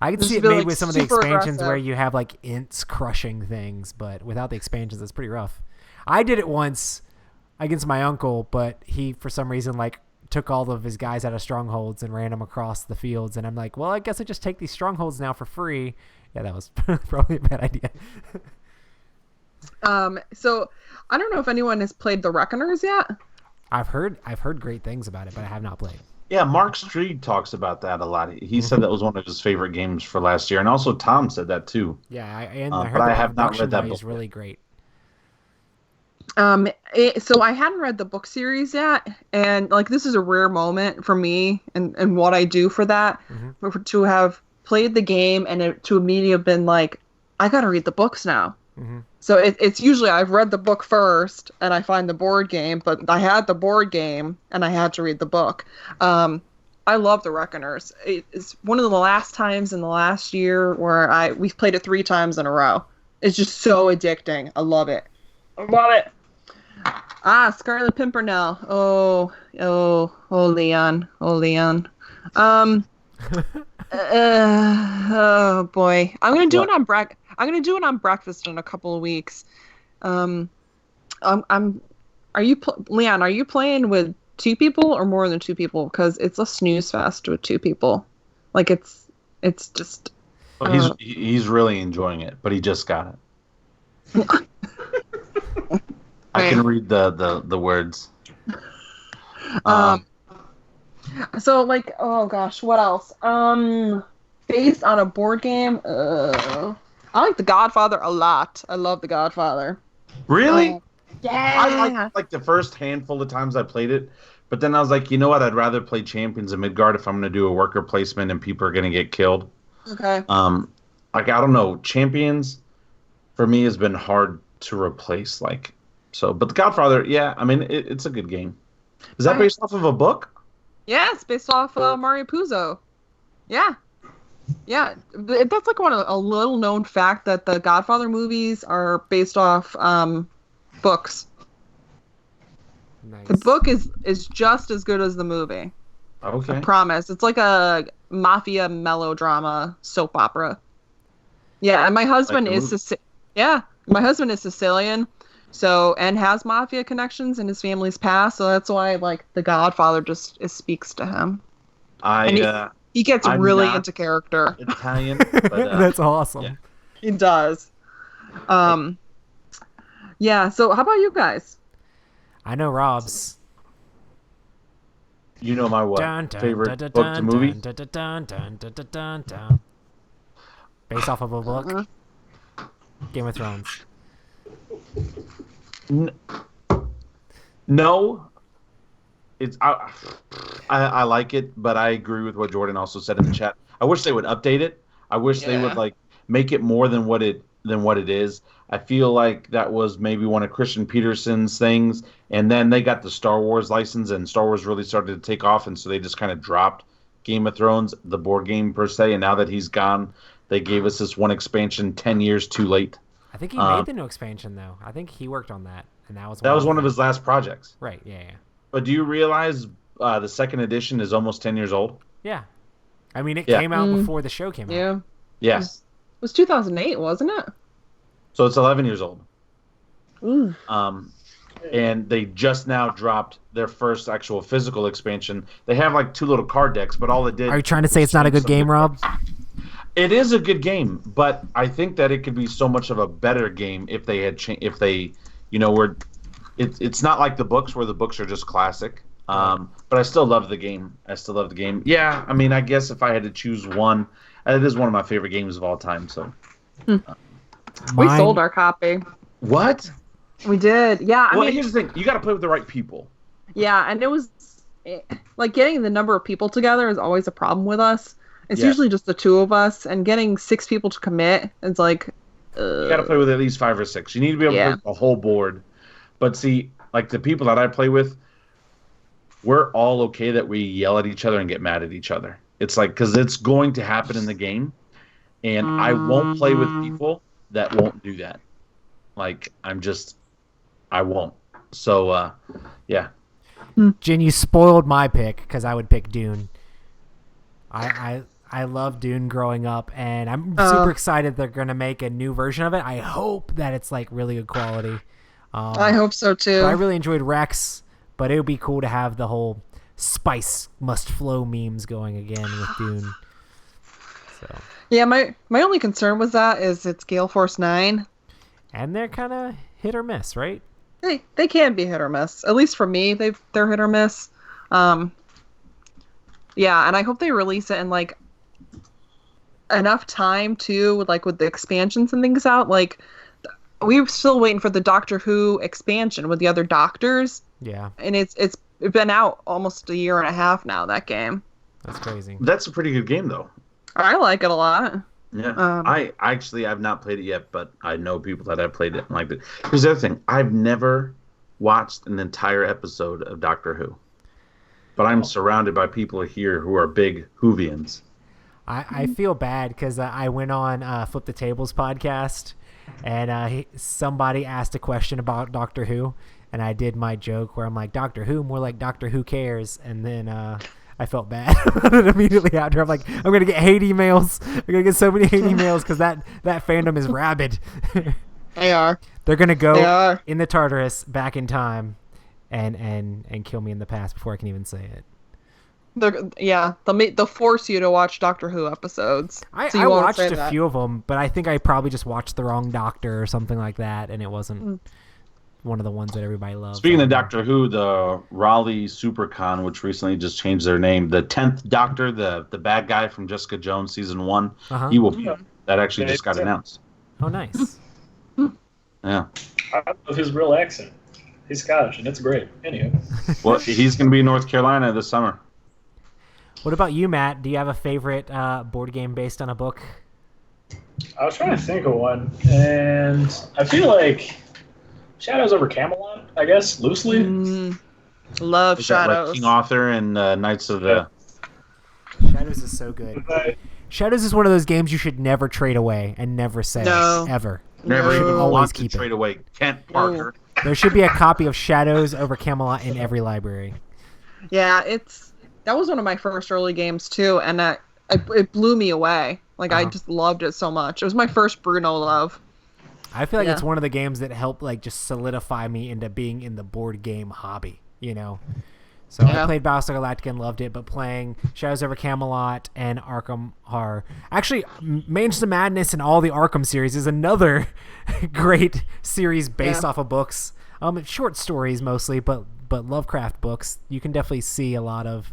I can This see has it been, made like, with some of the super expansions where aggressive. you have like ints crushing things, but without the expansions, it's pretty rough. I did it once against my uncle, but he for some reason like took all of his guys out of strongholds and ran them across the fields, and I'm like, well, I guess I just take these strongholds now for free. Yeah, that was probably a bad idea. So I don't know if anyone has played The Reckoners yet. I've heard great things about it, but I have not played. Yeah, Mark Street talks about that a lot. He said that was one of his favorite games for last year, and also Tom said that too. Yeah, I But heard I the have not production read that value is book really great. So I hadn't read the book series yet, and like this is a rare moment for me and what I do for that, to have played the game and to immediately have been like, I gotta read the books now. So it's usually I've read the book first and I find the board game, but I had the board game and I had to read the book. I love The Reckoners. It's one of the last times in the last year where we've played it 3 times in a row. It's just so addicting. I love it. Scarlet Pimpernel. Oh, Leon. Oh, Leon. Oh boy, I'm gonna do What? it on I'm gonna do it on breakfast in a couple of weeks. Um, I'm. Are you, Leon? Are you playing with two people or more than two people? Because it's a snooze fest with two people. Like it's just. Well, he's really enjoying it, but he just got it. I can read the words. So like, oh gosh, what else? Based on a board game, I like The Godfather a lot. I love The Godfather. Really? Yeah. I like the first handful of times I played it, but then I was like, you know what? I'd rather play Champions of Midgard if I'm going to do a worker placement and people are going to get killed. Okay. Like I don't know, Champions for me has been hard to replace. Like so, but The Godfather, yeah, I mean it's a good game. Is that based off of a book? Yeah, it's based off Mario Puzo. Yeah. Yeah, that's like a little known fact that the Godfather movies are based off books. Nice. The book is just as good as the movie. Okay. I promise. It's like a mafia melodrama soap opera. Yeah, and my husband Like the my husband is Sicilian, and has mafia connections in his family's past, so that's why like The Godfather just speaks to him. He gets I'm really not into character. Italian, but That's awesome. yeah. He does. Yeah, so how about you guys? I know Rob's. You know my what? Dun, dun, Favorite dun, dun, book to dun, movie? dun, dun, dun, dun, dun, dun, dun, dun. Based off of a book. Game of Thrones. No, it's I like it, but I agree with what Jordan also said in the chat. I wish they would update it. I wish they would like make it more than what it is. I feel like that was maybe one of Christian Peterson's things, and then they got the Star Wars license, and Star Wars really started to take off, and so they just kind of dropped Game of Thrones, the board game per se. And now that he's gone, they gave us this one expansion 10 years too late. I think he made the new expansion though. I think he worked on that, and that was one of his last projects. Right. Yeah. Yeah. But do you realize the second edition is almost 10 years old? Yeah. I mean, it came out before the show came out. Yeah. Yeah. It was 2008, wasn't it? So it's 11 years old. Ooh. And they just now dropped their first actual physical expansion. They have like 2 little card decks, but all it did. Are you trying to say it's not a good game, Rob? It is a good game, but I think that it could be so much of a better game if they had were. It's not like the books where the books are just classic. But I still love the game. Yeah, I mean, I guess if I had to choose one, it is one of my favorite games of all time. So. We sold our copy. What? We did. Yeah. I mean, here's the thing. You got to play with the right people. Yeah, and it was like getting the number of people together is always a problem with us. It's usually just the two of us, and getting 6 people to commit is like. You got to play with at least 5 or 6. You need to be able to play the whole board. But see, like the people that I play with, we're all okay that we yell at each other and get mad at each other. It's like, because it's going to happen in the game, and I won't play with people that won't do that. Like, I won't. So, yeah. Jen, you spoiled my pick because I would pick Dune. I love Dune growing up, and I'm super excited they're going to make a new version of it. I hope that it's like really good quality. I hope so too. I really enjoyed Rex, but it would be cool to have the whole spice must flow memes going again with Dune. So. Yeah, my only concern with that is it's Gale Force 9. And they're kind of hit or miss, right? They can be hit or miss. At least for me, they're hit or miss. Yeah, and I hope they release it in like enough time too, with the expansions and things out. Like, we're still waiting for the Doctor Who expansion with the other Doctors. Yeah, and it's been out almost a year and a half now. That game. That's crazy. That's a pretty good game, though. I like it a lot. Yeah, I've not played it yet, but I know people that have played it and liked it. Here's the other thing: I've never watched an entire episode of Doctor Who, but I'm surrounded by people here who are big Whovians. I feel bad because I went on Flip the Tables podcast, and somebody asked a question about Doctor Who, and I did my joke where I'm like, Doctor Who, more like Doctor Who cares, and then I felt bad immediately after. I'm like, I'm gonna get hate emails. I'm gonna get so many hate emails because that fandom is rabid. They are. They're gonna They go are. in the Tartarus back in time, and kill me in the past before I can even say it. They'll force you to watch Doctor Who episodes. I so you won't watched say a that. few of them, but I think I probably just watched the wrong Doctor or something like that, and it wasn't one of the ones that everybody loves. Speaking of Doctor Who, the Raleigh SuperCon, which recently just changed their name, the 10th Doctor, the bad guy from Jessica Jones season 1, Uh-huh. he will be up. That actually just got announced. Oh, nice. Yeah. I love his real accent. He's Scottish, and it's great. Anyway, Well, he's going to be in North Carolina this summer. What about you, Matt? Do you have a favorite board game based on a book? I was trying to think of one, and I feel like Shadows over Camelot, I guess, loosely. Love Is that Shadows. like King Arthur and Knights of the... Shadows is so good. Shadows is one of those games you should never trade away and never sell No. ever. Never No. even Always want to keep it. trade away Kent Parker. There should be a copy of Shadows over Camelot in every library. Yeah, that was one of my first early games too, and it blew me away. Like I Uh-huh. just loved it so much. It was my first Bruno love. I feel like Yeah. it's one of the games that helped like just solidify me into being in the board game hobby, you know. So I Yeah. played Battlestar Galactica and loved it, but playing Shadows over Camelot and Arkham Horror, actually, Mansions of Madness and all the Arkham series is another great series based Yeah. off of books. Short stories mostly, but Lovecraft books. You can definitely see a lot of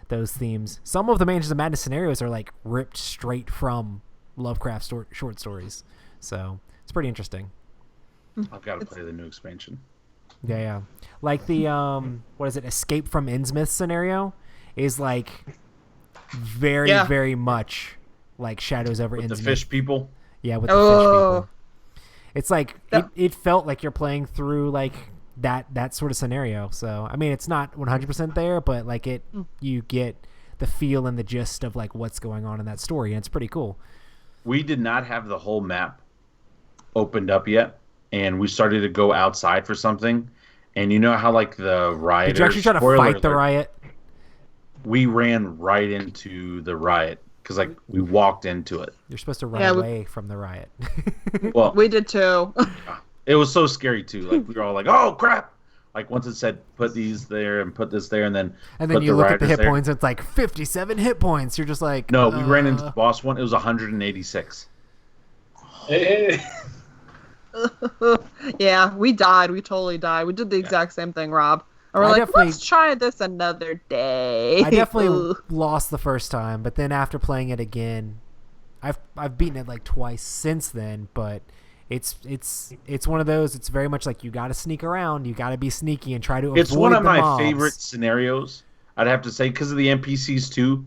those themes. Some of the Mansions of Madness scenarios are like ripped straight from Lovecraft short stories, so it's pretty interesting. I've got to play the new expansion. Yeah. Like the what is it? Escape from Innsmouth scenario is like very Yeah. very much like Shadows over With Innsmouth. the fish people. Yeah, with the fish Oh. people. It's like it felt like you're playing through like that sort of scenario. So I mean, it's not 100% there, but like you get the feel and the gist of like what's going on in that story, and it's pretty cool. We did not have the whole map opened up yet, and we started to go outside for something. And you know how like the rioters... Did you actually try to spoiler fight the alert, riot? We ran right into the riot because like we walked into it. You're supposed to run Yeah, away from the riot. Well, We did too. it was so scary too. Like we were all like, "Oh crap!" Like once it said put these there and put this there, and then And then put you look at the rioters hit there. points, and it's like 57 hit points. You're just like, No, we ran into the boss one. It was 186. Hey, Yeah, we died. We totally died. We did the exact same thing, Rob. And we're I like, definitely- let's try this another day. I definitely Ugh. lost the first time, but then after playing it again, I've beaten it like twice since then. But it's one of those. It's very much like you got to sneak around, you got to be sneaky and try to avoid It's one of the my mobs. favorite scenarios. I'd have to say because of the NPCs too.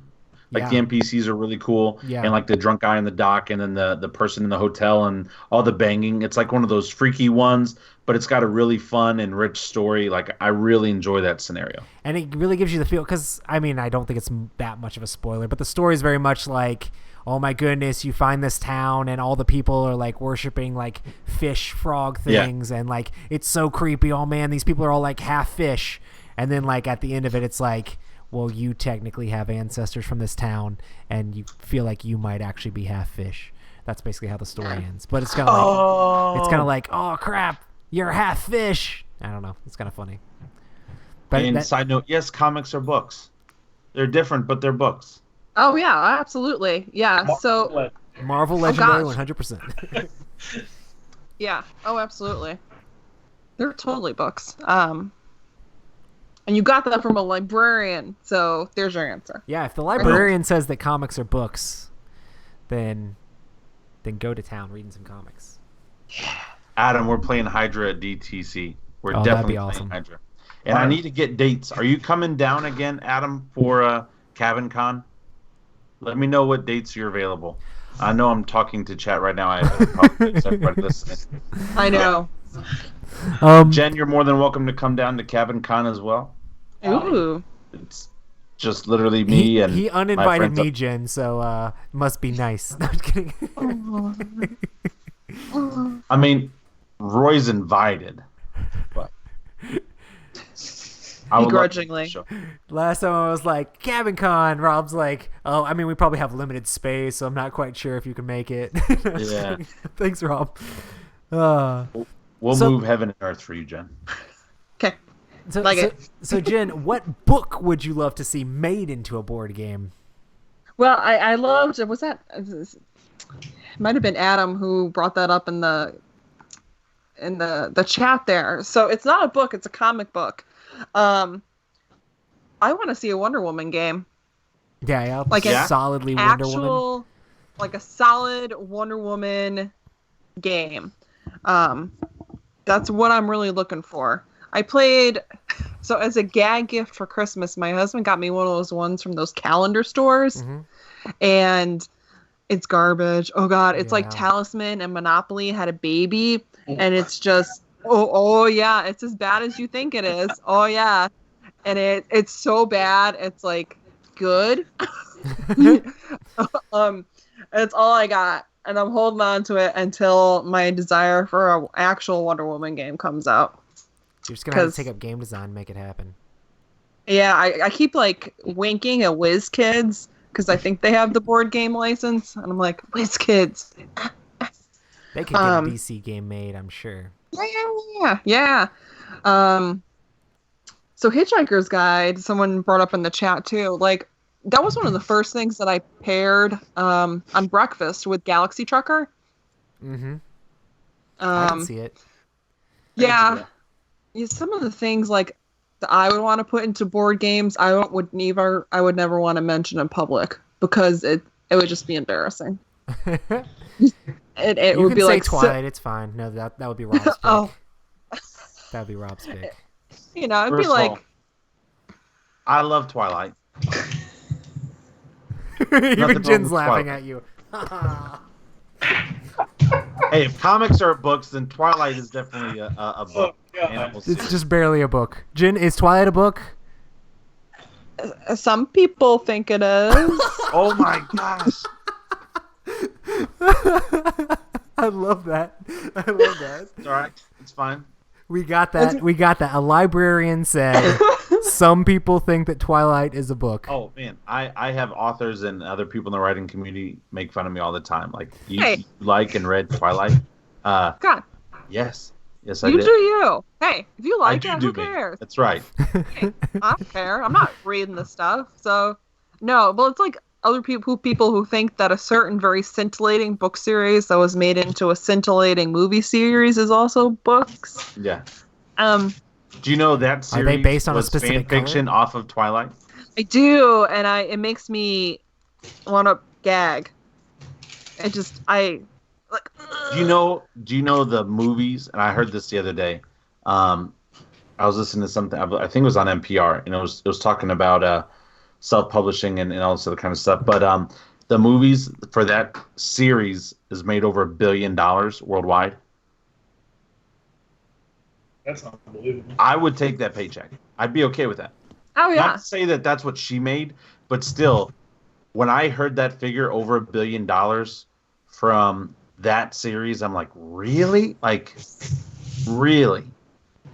Like Yeah. the NPCs are really cool, Yeah. and like the drunk guy in the dock, and then the person in the hotel, and all the banging. It's like one of those freaky ones, but it's got a really fun and rich story. Like I really enjoy that scenario. And it really gives you the feel, because I mean, I don't think it's that much of a spoiler, but the story is very much like, oh my goodness, you find this town and all the people are like worshiping like fish frog Yeah. things, and like it's so creepy. Oh man, these people are all like half fish. And then like at the end of it, it's like, well, you technically have ancestors from this town, and you feel like you might actually be half fish. That's basically how the story ends. But it's kind of like, it's kind of like, oh crap, you're half fish. I don't know. It's kind of funny. But And side note, yes, comics are books. They're different, but they're books. Oh yeah, absolutely. Yeah. So Marvel Legendary, gosh. 100%. yeah. Oh, absolutely. They're totally books. And you got that from a librarian, so there's your answer. Yeah, if the librarian says that comics are books, then go to town reading some comics. Adam, we're playing Hydra at DTC. We're Oh, that'd definitely be playing awesome. Hydra. And I need to get dates. Are you coming down again, Adam, for Cabin Con? Let me know what dates you're available. I know I'm talking to chat right now. I apologize to everybody listening. I know. Jen, you're more than welcome to come down to Cabin Con as well. Ooh. It's just literally me and he my uninvited friends me, Jen, so must be nice. No, I'm kidding. I mean, Roy's invited, but I would love to Begrudgingly. show. Last time I was like, Cabin Con. Rob's like, oh, I mean, we probably have limited space, so I'm not quite sure if you can make it. Yeah. Thanks, Rob. We'll So- move heaven and earth for you, Jen. Okay. So, Like so, it. so, Jen, what book would you love to see made into a board game? Well, I loved. Was that? It might have been Adam who brought that up in the chat there. So it's not a book; it's a comic book. I want to see a Wonder Woman game. Yeah, Like a a solidly Wonder Woman. Actual, like a solid Wonder Woman game. That's what I'm really looking for. I played. So as a gag gift for Christmas, my husband got me one of those ones from those calendar stores. Mhm. And it's garbage. Oh god, it's like Yeah. Talisman and Monopoly had a baby, and it's just oh yeah, it's as bad as you think it is. Oh yeah, and it's so bad. It's like good. It's all I got, and I'm holding on to it until my desire for an actual Wonder Woman game comes out. You're just gonna have to 'Cause- take up game design and make it happen. Yeah, I keep like winking at WizKids because I think they have the board game license, and I'm like, WizKids. They could get a DC game made, I'm sure. Yeah. So Hitchhiker's Guide, someone brought up in the chat too. Like that was one of the first things that I paired on breakfast with Galaxy Trucker. Mm-hmm. I can Um, see it. yeah. Yeah, some of the things like that I would want to put into board games, I would never want to mention in public because it would just be embarrassing. It You would can be say like Twilight. It's fine. No, that would be Rob's pick. Oh. That would be Rob's pick. you know, it'd First be of like all, I love Twilight. Even wrong Jen's with laughing Twilight. at you. Hey, if comics are books, then Twilight is definitely a book. God. And we'll It's see. just barely a book. Jen, is Twilight a book? some people think it is. Oh my gosh. I love that. I love that. It's all right. It's fine. We got that. We got that. A librarian said some people think that Twilight is a book. Oh man, I have authors and other people in the writing community make fun of me all the time. Like you, Hey. you like and read Twilight? God, Yes, I you did. do you. Hey, if you I like do it, do who me. cares? That's right. I don't care. I'm not reading the stuff. So, no, well, it's like other people who think that a certain very scintillating book series that was made into a scintillating movie series is also books. Yeah. Do you know that series they based on a was specific fan fiction off of Twilight? I do, and it makes me want to gag. It just like. Do you know the movies? And I heard this the other day. I was listening to something. I think it was on NPR, and it was talking about self-publishing and all this other kind of stuff. But the movies for that series is made over $1 billion worldwide. That's unbelievable. I would take that paycheck. I'd be okay with that. Oh yeah. Not to say that that's what she made, but still, when I heard that figure over $1 billion from that series, I'm like, really? Like, really?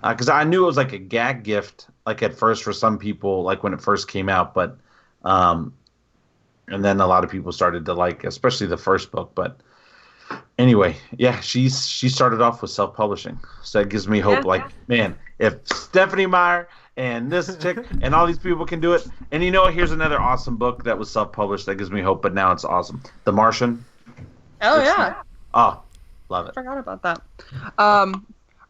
Because I knew it was like a gag gift, like at first for some people, like when it first came out, but and then a lot of people started to like, especially the first book. But anyway, yeah, she started off with self-publishing, so that gives me hope. Yeah. Like, man, if Stephanie Meyer and this chick and all these people can do it, and here's another awesome book that was self-published that gives me hope, but now it's awesome. The Martian. Oh yeah. Oh, love it. Forgot about that.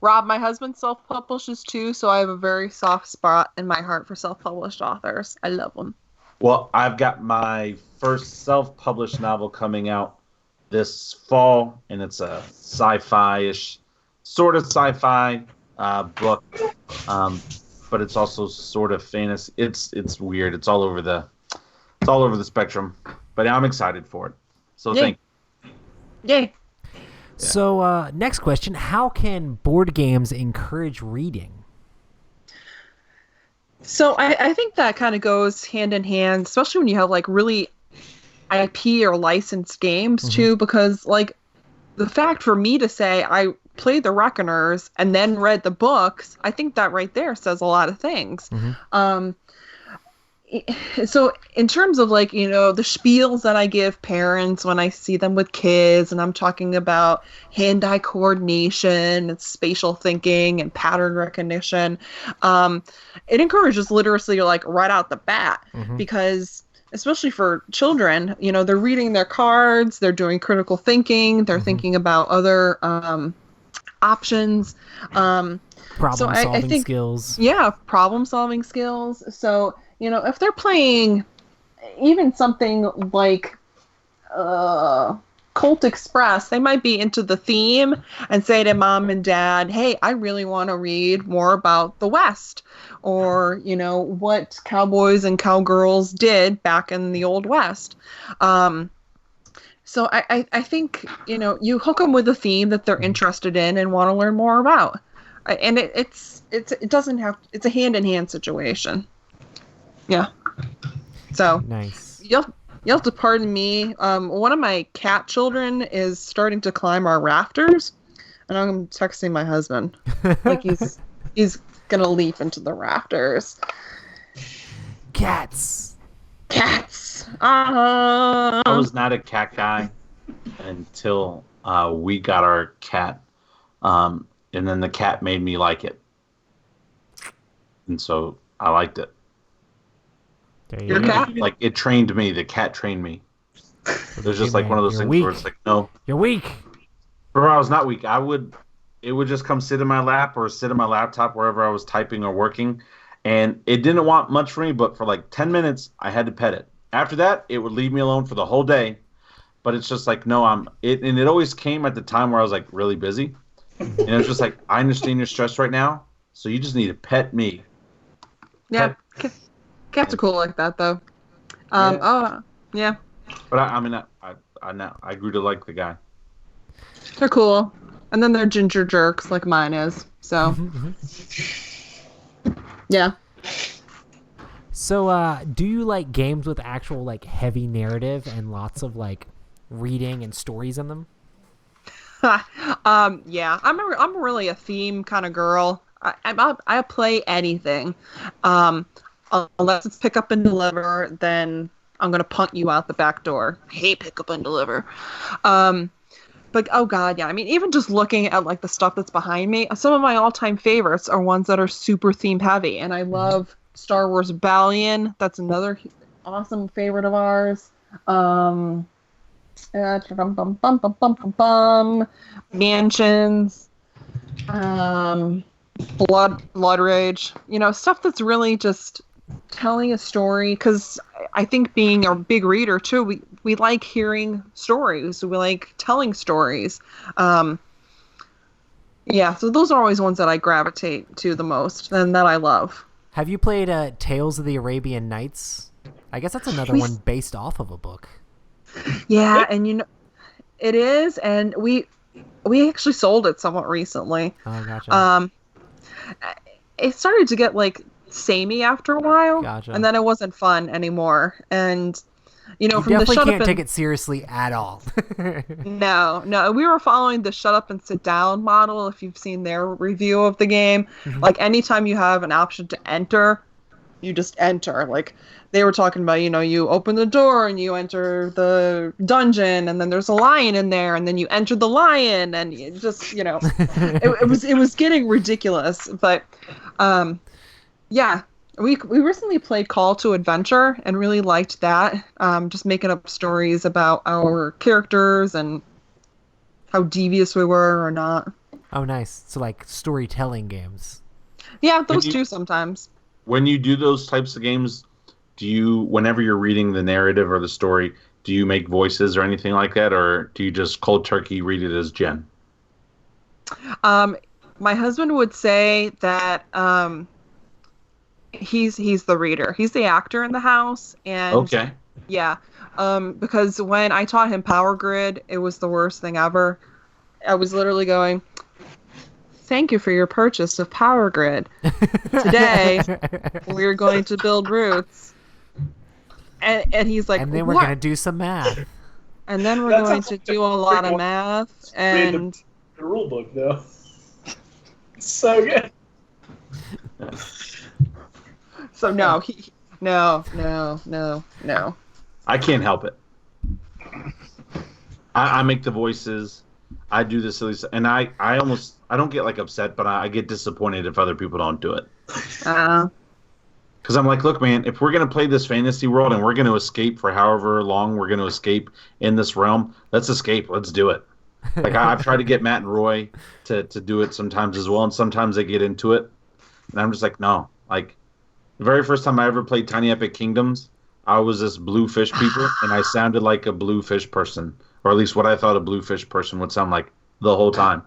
Rob, my husband self-publishes too, so I have a very soft spot in my heart for self-published authors. I love them. Well, I've got my first self-published novel coming out this fall, and it's a sci-fi-ish, sort of sci-fi book, but it's also sort of fantasy. It's weird. It's all over the spectrum, but I'm excited for it. So Yay. thank you. Yay. So, next question. How can board games encourage reading? So I think that kind of goes hand in hand, especially when you have like really IP or licensed games too, because like the fact for me to say I played the Reckoners and then read the books, I think that right there says a lot of things. So in terms of like, you know, the spiels that I give parents when I see them with kids, and I'm talking about hand-eye coordination and spatial thinking and pattern recognition, it encourages literacy like right out the bat, because especially for children, you know, they're reading their cards, they're doing critical thinking, they're thinking about other options. Problem-solving skills. Yeah, problem-solving skills. So, you know, if they're playing even something like Colt Express, they might be into the theme and say to mom and dad, hey, I really want to read more about the West, or, you know, what cowboys and cowgirls did back in the Old West. So I think, you know, you hook them with a theme that they're interested in and want to learn more about. And it's a hand-in-hand situation. Yeah. So nice. You'll have to pardon me. One of my cat children is starting to climb our rafters, and I'm texting my husband like he's gonna leap into the rafters. Cats. I was not a cat guy until we got our cat, and then the cat made me like it, and so I liked it. Your cat? Like, it trained me. The cat trained me. It was just like one of those things where it's like, no. You're weak. Bro, I was not weak. It would just come sit in my lap or sit on my laptop wherever I was typing or working. And it didn't want much from me, but for like 10 minutes, I had to pet it. After that, it would leave me alone for the whole day. But it's just like, no, and it always came at the time where I was like really busy. And it was just like, I understand you're stressed right now, so you just need to pet me. Yeah. Cats are cool like that, though. Yeah. But I grew to like the guy. They're cool. And then they're ginger jerks like mine is. So, yeah. So, do you like games with actual like heavy narrative and lots of like reading and stories in them? Yeah. I'm really a theme kind of girl. I play anything. Unless it's pick up and deliver, then I'm going to punt you out the back door. I hate pick up and deliver. But, oh God, yeah. I mean, even just looking at like the stuff that's behind me, some of my all-time favorites are ones that are super theme heavy. And I love Star Wars Rebellion. That's another awesome favorite of ours. Mansions. Blood Rage. You know, stuff that's really just telling a story, because I think being a big reader too, we like hearing stories, we like telling stories. Yeah, so those are always ones that I gravitate to the most and that I love. Have you played Tales of the Arabian Nights? I guess that's another one based off of a book. Yeah, and you know, it is, and we actually sold it somewhat recently. Oh, gotcha. It started to get like samey after a while, Gotcha. And then it wasn't fun anymore. And you know, you from the definitely shut can't up take it seriously at all. No, we were following the shut up and sit down model. If you've seen their review of the game, like anytime you have an option to enter, you just enter. Like they were talking about, you know, you open the door and you enter the dungeon, and then there's a lion in there, and then you enter the lion, and you just, you know, it was getting ridiculous. But yeah, we recently played Call to Adventure and really liked that. Just making up stories about our characters and how devious we were or not. Oh, nice. So like storytelling games. Yeah, those two sometimes. When you do those types of games, whenever you're reading the narrative or the story, do you make voices or anything like that, or do you just cold turkey read it as Jen? My husband would say that he's the reader. He's the actor in the house, and okay. Yeah, because when I taught him Power Grid, it was the worst thing ever. I was literally going, "Thank you for your purchase of Power Grid. Today, we're going to build routes." And he's like, and then we're "What?" going to do some math. and then we're That going sounds to like do a a lot great of one. math Read and the rule book, though. It's so good. so no, no. I can't help it. I make the voices. I do the silly stuff, and I don't get like upset, but I get disappointed if other people don't do it. Uh, Because I'm like, look, man, if we're gonna play this fantasy world and we're gonna escape for however long we're gonna escape in this realm, let's escape. Let's do it. Like I've tried to get Matt and Roy to do it sometimes as well, and sometimes they get into it, and I'm just like, no. Like the very first time I ever played Tiny Epic Kingdoms, I was this blue fish people, and I sounded like a blue fish person, or at least what I thought a blue fish person would sound like the whole time.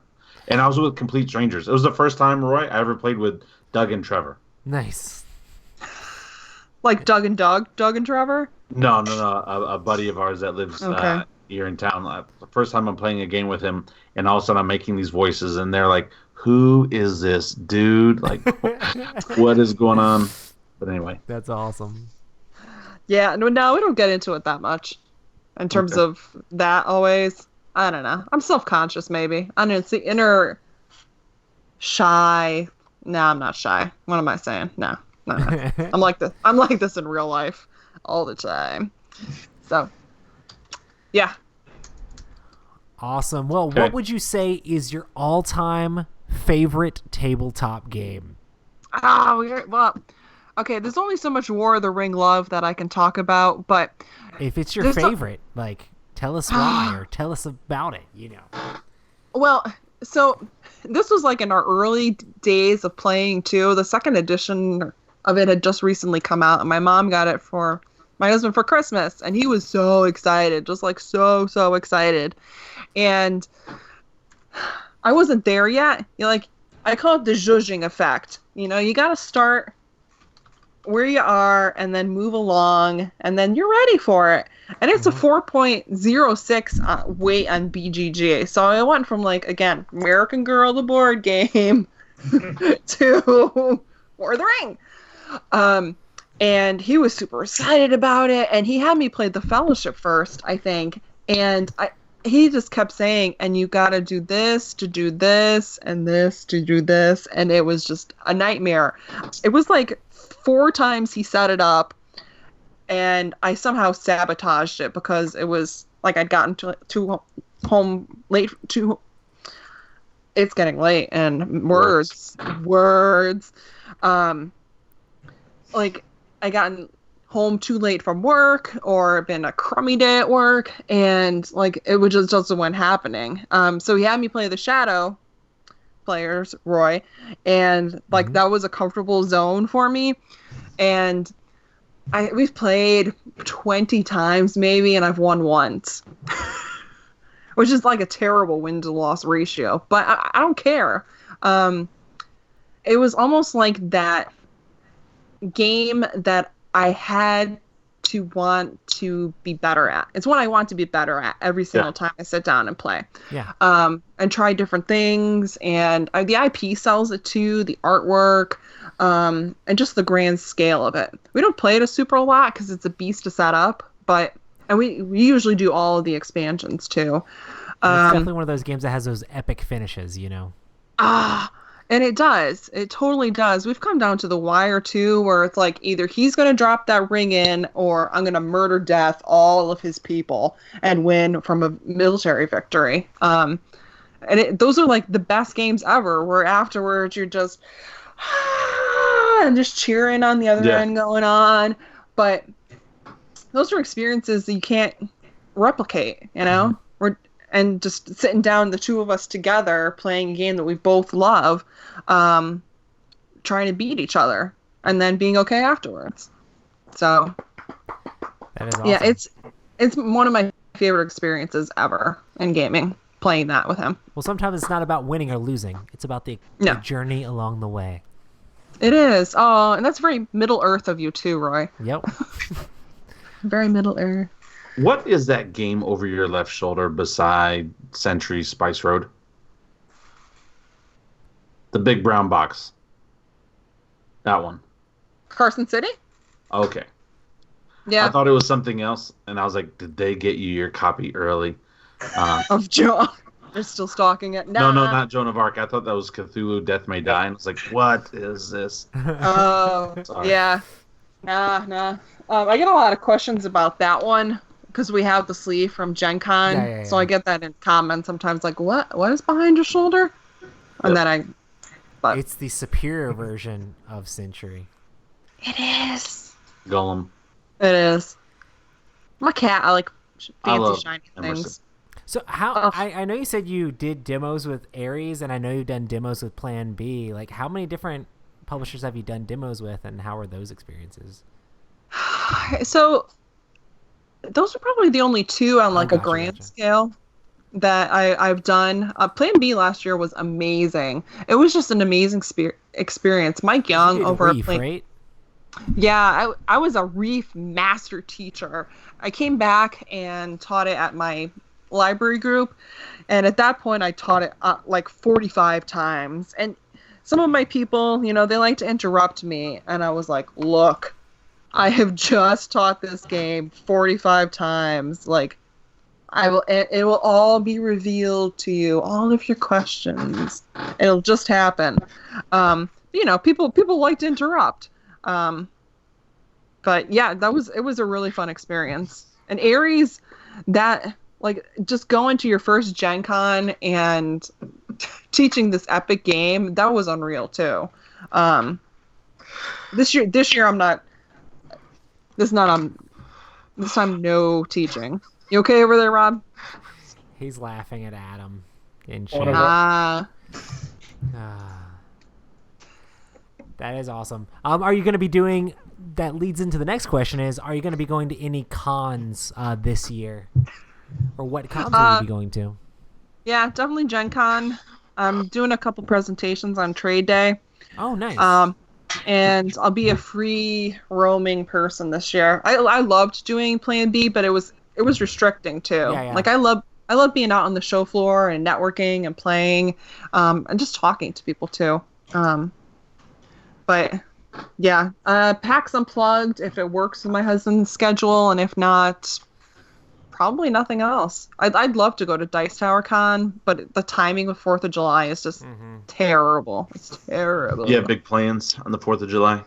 And I was with complete strangers. It was the first time, Roy, I ever played with Doug and Trevor. Nice. like Doug and Trevor. No. A buddy of ours that lives Okay. here in town. The first time I'm playing a game with him, and all of a sudden I'm making these voices, and they're like, "Who is this dude? Like, what is going on?" But anyway, That's awesome. Yeah, no, we don't get into it that much in terms Okay. of that always. I don't know. I'm self-conscious maybe. I don't know, it's the inner shy. No, I'm not shy. What am I saying? No. I'm like this. I'm like this in real life all the time. So, yeah. Awesome. Well, Okay. what would you say is your all-time favorite tabletop game? Well, okay, there's only so much War of the Ring love that I can talk about, but If it's your There's a- favorite, like, tell us why or tell us about it, you know. well, so this was like in our early days of playing too. The second edition of it had just recently come out, and my mom got it for my husband for Christmas, and he was so excited, just like so excited. And I wasn't there yet. I call it the zhuzhing effect. You got to start where you are and then move along, and then you're ready for it. And it's a 4.06 weight on BGG. So I went from, like, again, American Girl, the board game, to War of the Ring. And he was super excited about it, and he had me play the Fellowship first, I think. And he just kept saying, and you got to do this to do this, and this to do this. And it was just a nightmare. It was like 4 times he set it up, and I somehow sabotaged it because it was like I'd gotten to home late. It's getting late, and words. Like I gotten home too late from work, or been a crummy day at work, and like it was just wasn't happening. So he had me play the Shadow players, Roy, and like that was a comfortable zone for me. And we've played 20 times maybe, and I've won once, which is like a terrible win to loss ratio. But I don't care. It was almost like that game that I had to want to be better at. It's what I want to be better at every single time I sit down and play. Yeah. And try different things. And the IP sells it too, the artwork, and just the grand scale of it. We don't play it a super lot because it's a beast to set up, and we usually do all of the expansions too. It's definitely one of those games that has those epic finishes, you know. And it does. It totally does. We've come down to the wire too, where it's like either he's going to drop that ring in, or I'm going to murder death all of his people and win from a military victory. And those are like the best games ever, where afterwards you're just and just cheering on the other end going on. But those are experiences that you can't replicate, you know? And just sitting down, the two of us together, playing a game that we both love, trying to beat each other, and then being okay afterwards. So, That is awesome. yeah, it's one of my favorite experiences ever in gaming, playing that with him. Well, sometimes it's not about winning or losing. It's about the journey along the way. It is. Oh, and that's very Middle Earth of you too, Roy. Yep. Very Middle Earth. what is that game over your left shoulder beside Century Spice Road? The big brown box. That one. Carson City? Okay. Yeah. I thought it was something else, and I was like, did they get you your copy early? Of Joe. They're still stalking it. No, Nah. not Joan of Arc. I thought that was Cthulhu Death May Die. And I was like, what is this? Oh, Sorry. yeah. Nah. I get a lot of questions about that one because we have the sleeve from Gen Con. Yeah. So I get that in comments sometimes, like, what is behind your shoulder? And then but It's the superior version of Century. it is. Golem. It is. I'm a cat. I like I love fancy, shiny Emerson. things. So how Oh. I know you said you did demos with Ares, and I know you've done demos with Plan B. Like, how many different publishers have you done demos with, and how are those experiences? So those are probably the only two on like a gotcha, grand gotcha. scale that I've done. Plan B last year was amazing. It was just an amazing experience. Mike Young You did over at Reef, Plan. right? Yeah, I was a Reef master teacher. I came back and taught it at my library group, and at that point I taught it like 45 times. And some of my people, they like to interrupt me, and I was like, look, I have just taught this game 45 times. Like, it will all be revealed to you, all of your questions. It'll just happen. People like to interrupt. But yeah, it was a really fun experience. And Ares, that, like, just going to your first Gen Con and teaching this epic game, that was unreal too. This year I'm not. This time no teaching. You okay over there, Rob? He's laughing at Adam in Whatever. chat. That is awesome. Are you going to be doing? That leads into the next question: are you going to be going to any cons this year, or what cons will you be going to? Yeah, definitely Gen Con. I'm doing a couple presentations on Trade Day. Oh, nice. And I'll be a free roaming person this year. I loved doing Plan B, but it was restricting too. Yeah. Like, I love being out on the show floor and networking and playing, and just talking to people too. But yeah, PAX Unplugged if it works with my husband's schedule, and if not, probably nothing else. I'd love to go to Dice Tower Con, but the timing with 4th of July is just terrible. It's terrible. You have big plans on the 4th of July?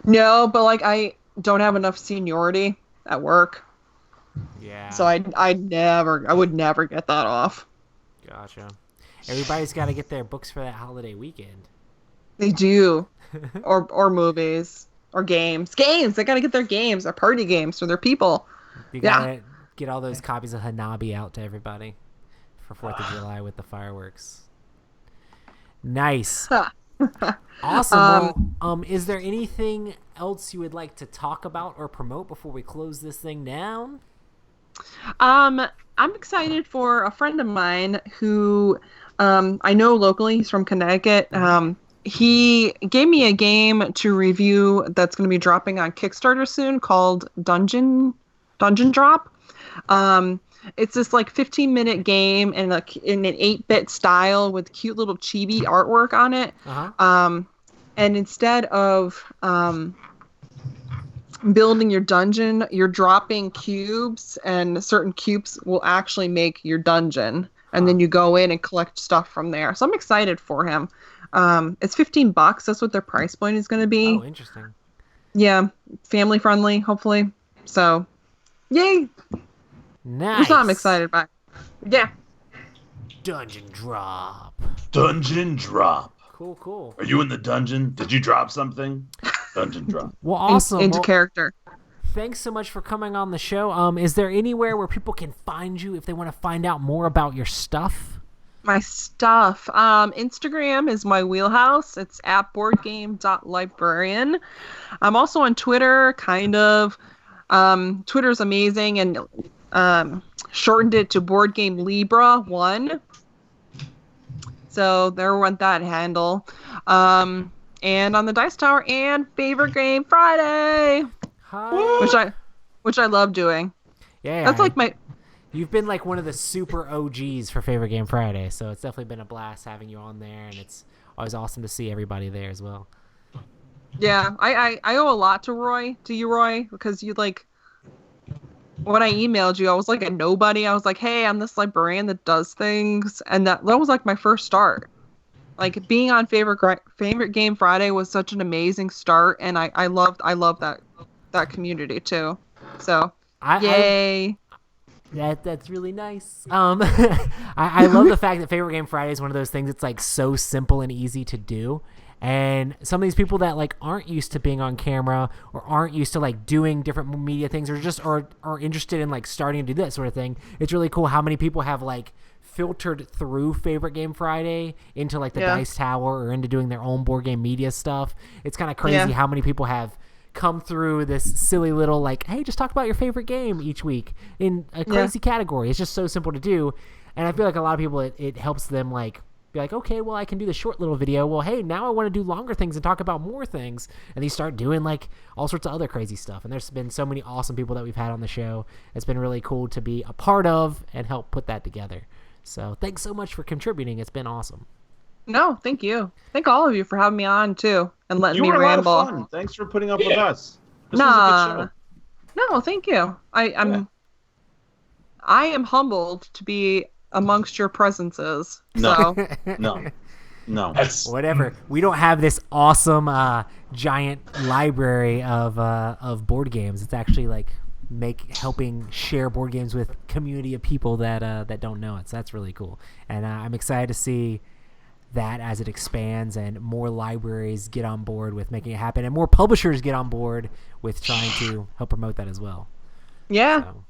No, but like, I don't have enough seniority at work, Yeah. so I would never get that off. Gotcha. Everybody's got to get their books for that holiday weekend. They do, or movies or games. Games. They gotta get their games, their party games for their people. You Yeah. gotta get all those copies of Hanabi out to everybody for 4th of July with the fireworks. Nice. Awesome. Well, is there anything else you would like to talk about or promote before we close this thing down? I'm excited for a friend of mine who I know locally. He's from Connecticut. He gave me a game to review that's going to be dropping on Kickstarter soon called Dungeon Drop. It's this like 15-minute game in an 8-bit style with cute little chibi artwork on it. And instead of building your dungeon, you're dropping cubes, and certain cubes will actually make your dungeon. And then you go in and collect stuff from there. So I'm excited for him. It's $15. That's what their price point is going to be. Oh, interesting. Yeah, family friendly, hopefully. So, yay! Nice. That's what I'm excited about. Yeah. Dungeon drop. Dungeon drop. Cool. Are you in the dungeon? Did you drop something? Dungeon drop. Well, awesome. Into Well, character. thanks so much for coming on the show. Is there anywhere where people can find you if they want to find out more about your stuff? My stuff. Instagram is my wheelhouse. It's at boardgame.librarian. I'm also on Twitter, kind of. Twitter's amazing, and shortened it to Board Game Libra 1. So there went that handle. And on the Dice Tower and Favorite Game Friday, Hi. which I love doing. Yeah. That's like my. You've been like one of the super OGs for Favorite Game Friday, so it's definitely been a blast having you on there, and it's always awesome to see everybody there as well. Yeah, I owe a lot to you, Roy, because you like when I emailed you, I was like a nobody. I was like, hey, I'm this librarian that does things, and that was like my first start. Like being on favorite game Friday was such an amazing start, and I loved that community too. So yay. That's really nice. I love the fact that Favorite Game Friday is one of those things that's like so simple and easy to do. And some of these people that like aren't used to being on camera or aren't used to like doing different media things or just are interested in like starting to do that sort of thing. It's really cool how many people have like filtered through Favorite Game Friday into like the Dice Tower or into doing their own board game media stuff. It's kind of crazy how many people have come through this silly little like, hey, just talk about your favorite game each week in a crazy category. It's just so simple to do. And I feel like a lot of people, it helps them like be like, okay, well, I can do the short little video. Well, hey, now I want to do longer things and talk about more things. And they start doing like all sorts of other crazy stuff. And there's been so many awesome people that we've had on the show. It's been really cool to be a part of and help put that together. So thanks so much for contributing. It's been awesome. No, thank you. Thank all of you for having me on too and letting me You were ramble. a lot of fun. Thanks for putting up with us. This was a good show. No, thank you. I am humbled to be amongst your presences. No. So No. Whatever. We don't have this awesome giant library of board games. It's actually like helping share board games with community of people that don't know it. So that's really cool. And I'm excited to see that as it expands and more libraries get on board with making it happen and more publishers get on board with trying to help promote that as well. Yeah. So.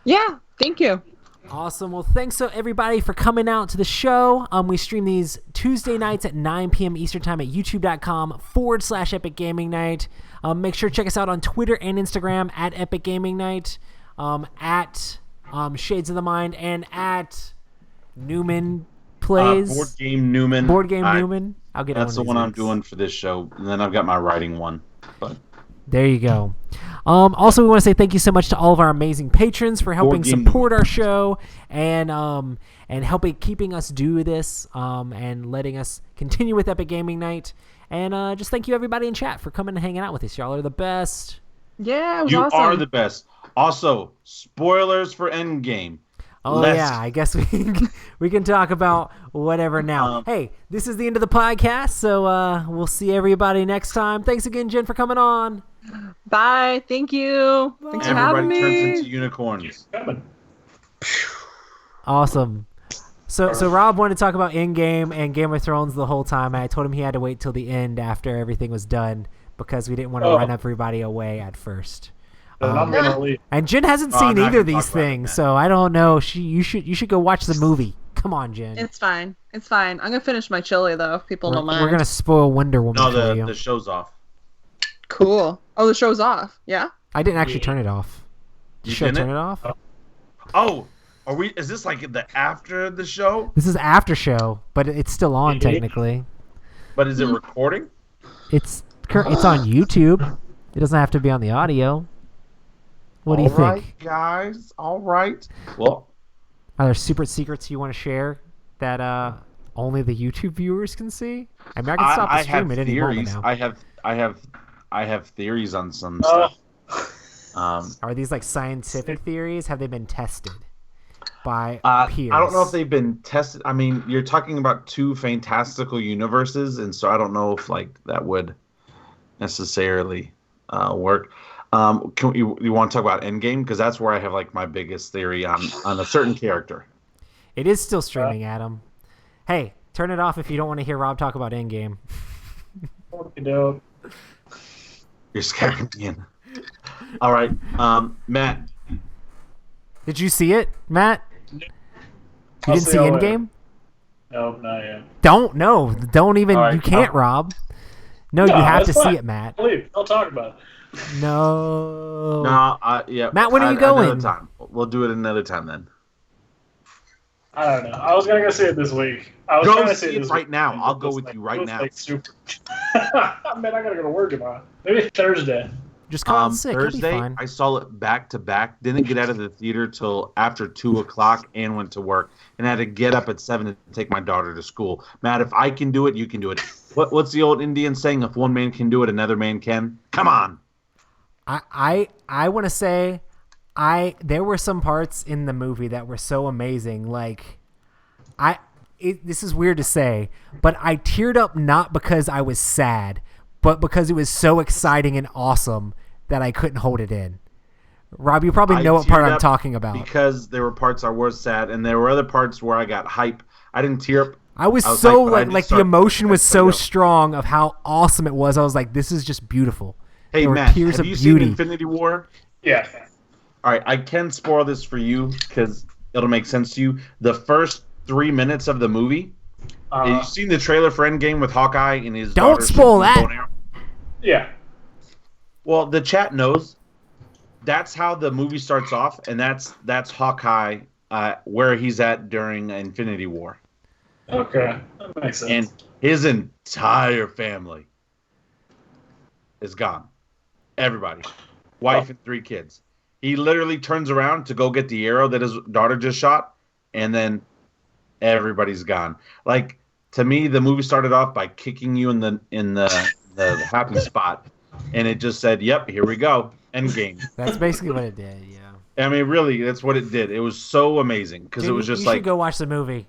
Yeah. Thank you. Awesome. Well, thanks so everybody for coming out to the show. We stream these Tuesday nights at 9 p.m. Eastern time at youtube.com/Epic Gaming Night. Make sure to check us out on Twitter and Instagram at Epic Gaming Night, at Shades of the Mind, and at Newman Plays. Board Game Newman. Newman. I'll get That's the one I'm doing for this show. And then I've got my writing one. But there you go. Also, we want to say thank you so much to all of our amazing patrons for helping support our show and keeping us do this and letting us continue with Epic Gaming Night. And just thank you everybody in chat for coming and hanging out with us. Y'all are the best. Yeah, it was you awesome. are the best. Also, spoilers for Endgame. Oh, yeah, I guess we can talk about whatever now. Hey, this is the end of the podcast, so we'll see everybody next time. Thanks again, Jen, for coming on. Bye. Thank you. Bye. Thanks for having me. Everybody turns into unicorns. Awesome. So Rob wanted to talk about Endgame and Game of Thrones the whole time, and I told him he had to wait till the end after everything was done because we didn't want to run everybody away at first. And Jen hasn't seen either of these things, so I don't know. You should go watch the movie. Come on, Jen. It's fine. I'm gonna finish my chili though. If people don't mind. We're gonna spoil Wonder Woman for you. The show's off. Cool. Oh, the show's off. Yeah. I didn't actually turn it off. Should I turn it off? Oh, is this like the after the show? This is after show, but it's still on technically. But is it recording? It's on YouTube. It doesn't have to be on the audio. What do you think? All right, guys. All right. Well, are there secrets you want to share that only the YouTube viewers can see? I mean, I can stop the stream at any moment now. I have theories on some stuff. Are these like scientific theories? Have they been tested by peers? I don't know if they've been tested. I mean, you're talking about two fantastical universes, and so I don't know if like that would necessarily work. You want to talk about Endgame? Because that's where I have like my biggest theory on a certain character. It is still streaming, Adam. Hey, turn it off if you don't want to hear Rob talk about Endgame. You're scaring me in. All right, Matt. Did you see it, Matt? You didn't see Endgame? No, not yet. Don't even. Right, you can't, Rob. No, you have to see it, Matt. Please, I'll talk about it. No. Yeah. Matt, when are you going? Another time. We'll do it another time then. I don't know. I was gonna go see it this week. Go see it right now. I'll go with you right now. Super. Man, I gotta go to work tomorrow. Maybe Thursday. Just call in sick. Thursday, I saw it back to back. Didn't get out of the theater till after 2:00 and went to work. And I had to get up at 7 to take my daughter to school. Matt, if I can do it, you can do it. What's the old Indian saying? If one man can do it, another man can. Come on. I want to say there were some parts in the movie that were so amazing. Like this is weird to say, but I teared up not because I was sad, but because it was so exciting and awesome that I couldn't hold it in. Rob, you probably know what part I'm talking about. Because there were parts I was sad, and there were other parts where I got hype. I didn't tear up. I was so like the emotion was so strong of how awesome it was. I was like, this is just beautiful. Hey, Matt, have you seen Infinity War? Yeah. All right, I can spoil this for you because it'll make sense to you. The first 3 minutes of the movie, you've seen the trailer for Endgame with Hawkeye and his Don't spoil that. Yeah. Well, the chat knows. That's how the movie starts off, and that's Hawkeye where he's at during Infinity War. Okay, that makes sense. And his entire family is gone. Everybody. Wife and 3 kids. He literally turns around to go get the arrow that his daughter just shot, and then everybody's gone. Like, to me, the movie started off by kicking you in the happy spot, and it just said, "Yep, here we go, Endgame." That's basically what it did. Yeah. I mean, really, that's what it did. It was so amazing because it was just you like, should go watch the movie.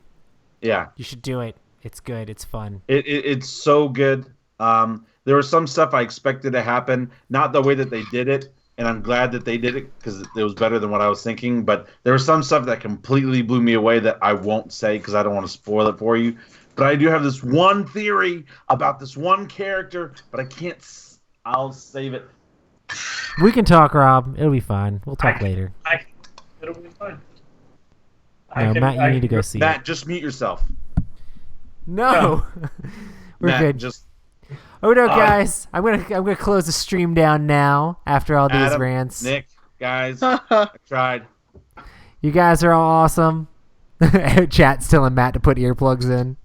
Yeah, you should do it. It's good. It's fun. It's so good. There was some stuff I expected to happen, not the way that they did it, and I'm glad that they did it because it was better than what I was thinking. But there was some stuff that completely blew me away that I won't say because I don't want to spoil it for you. But I do have this one theory about this one character, but I can't. I'll save it. We can talk, Rob. It'll be fine. We'll talk later. It'll be fine. Matt, you need to go see Matt, it. just mute yourself. No. We're Matt, good. Oh no, guys! I'm gonna close the stream down now after all these rants. Nick, guys, I tried. You guys are all awesome. Chat's telling Matt to put earplugs in.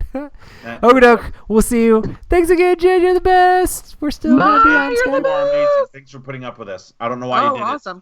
Okey-doke. We'll see you. Thanks again, Jen. You're the best. We're still gonna be on Skype. You are amazing. Thanks for putting up with us. I don't know why you did awesome.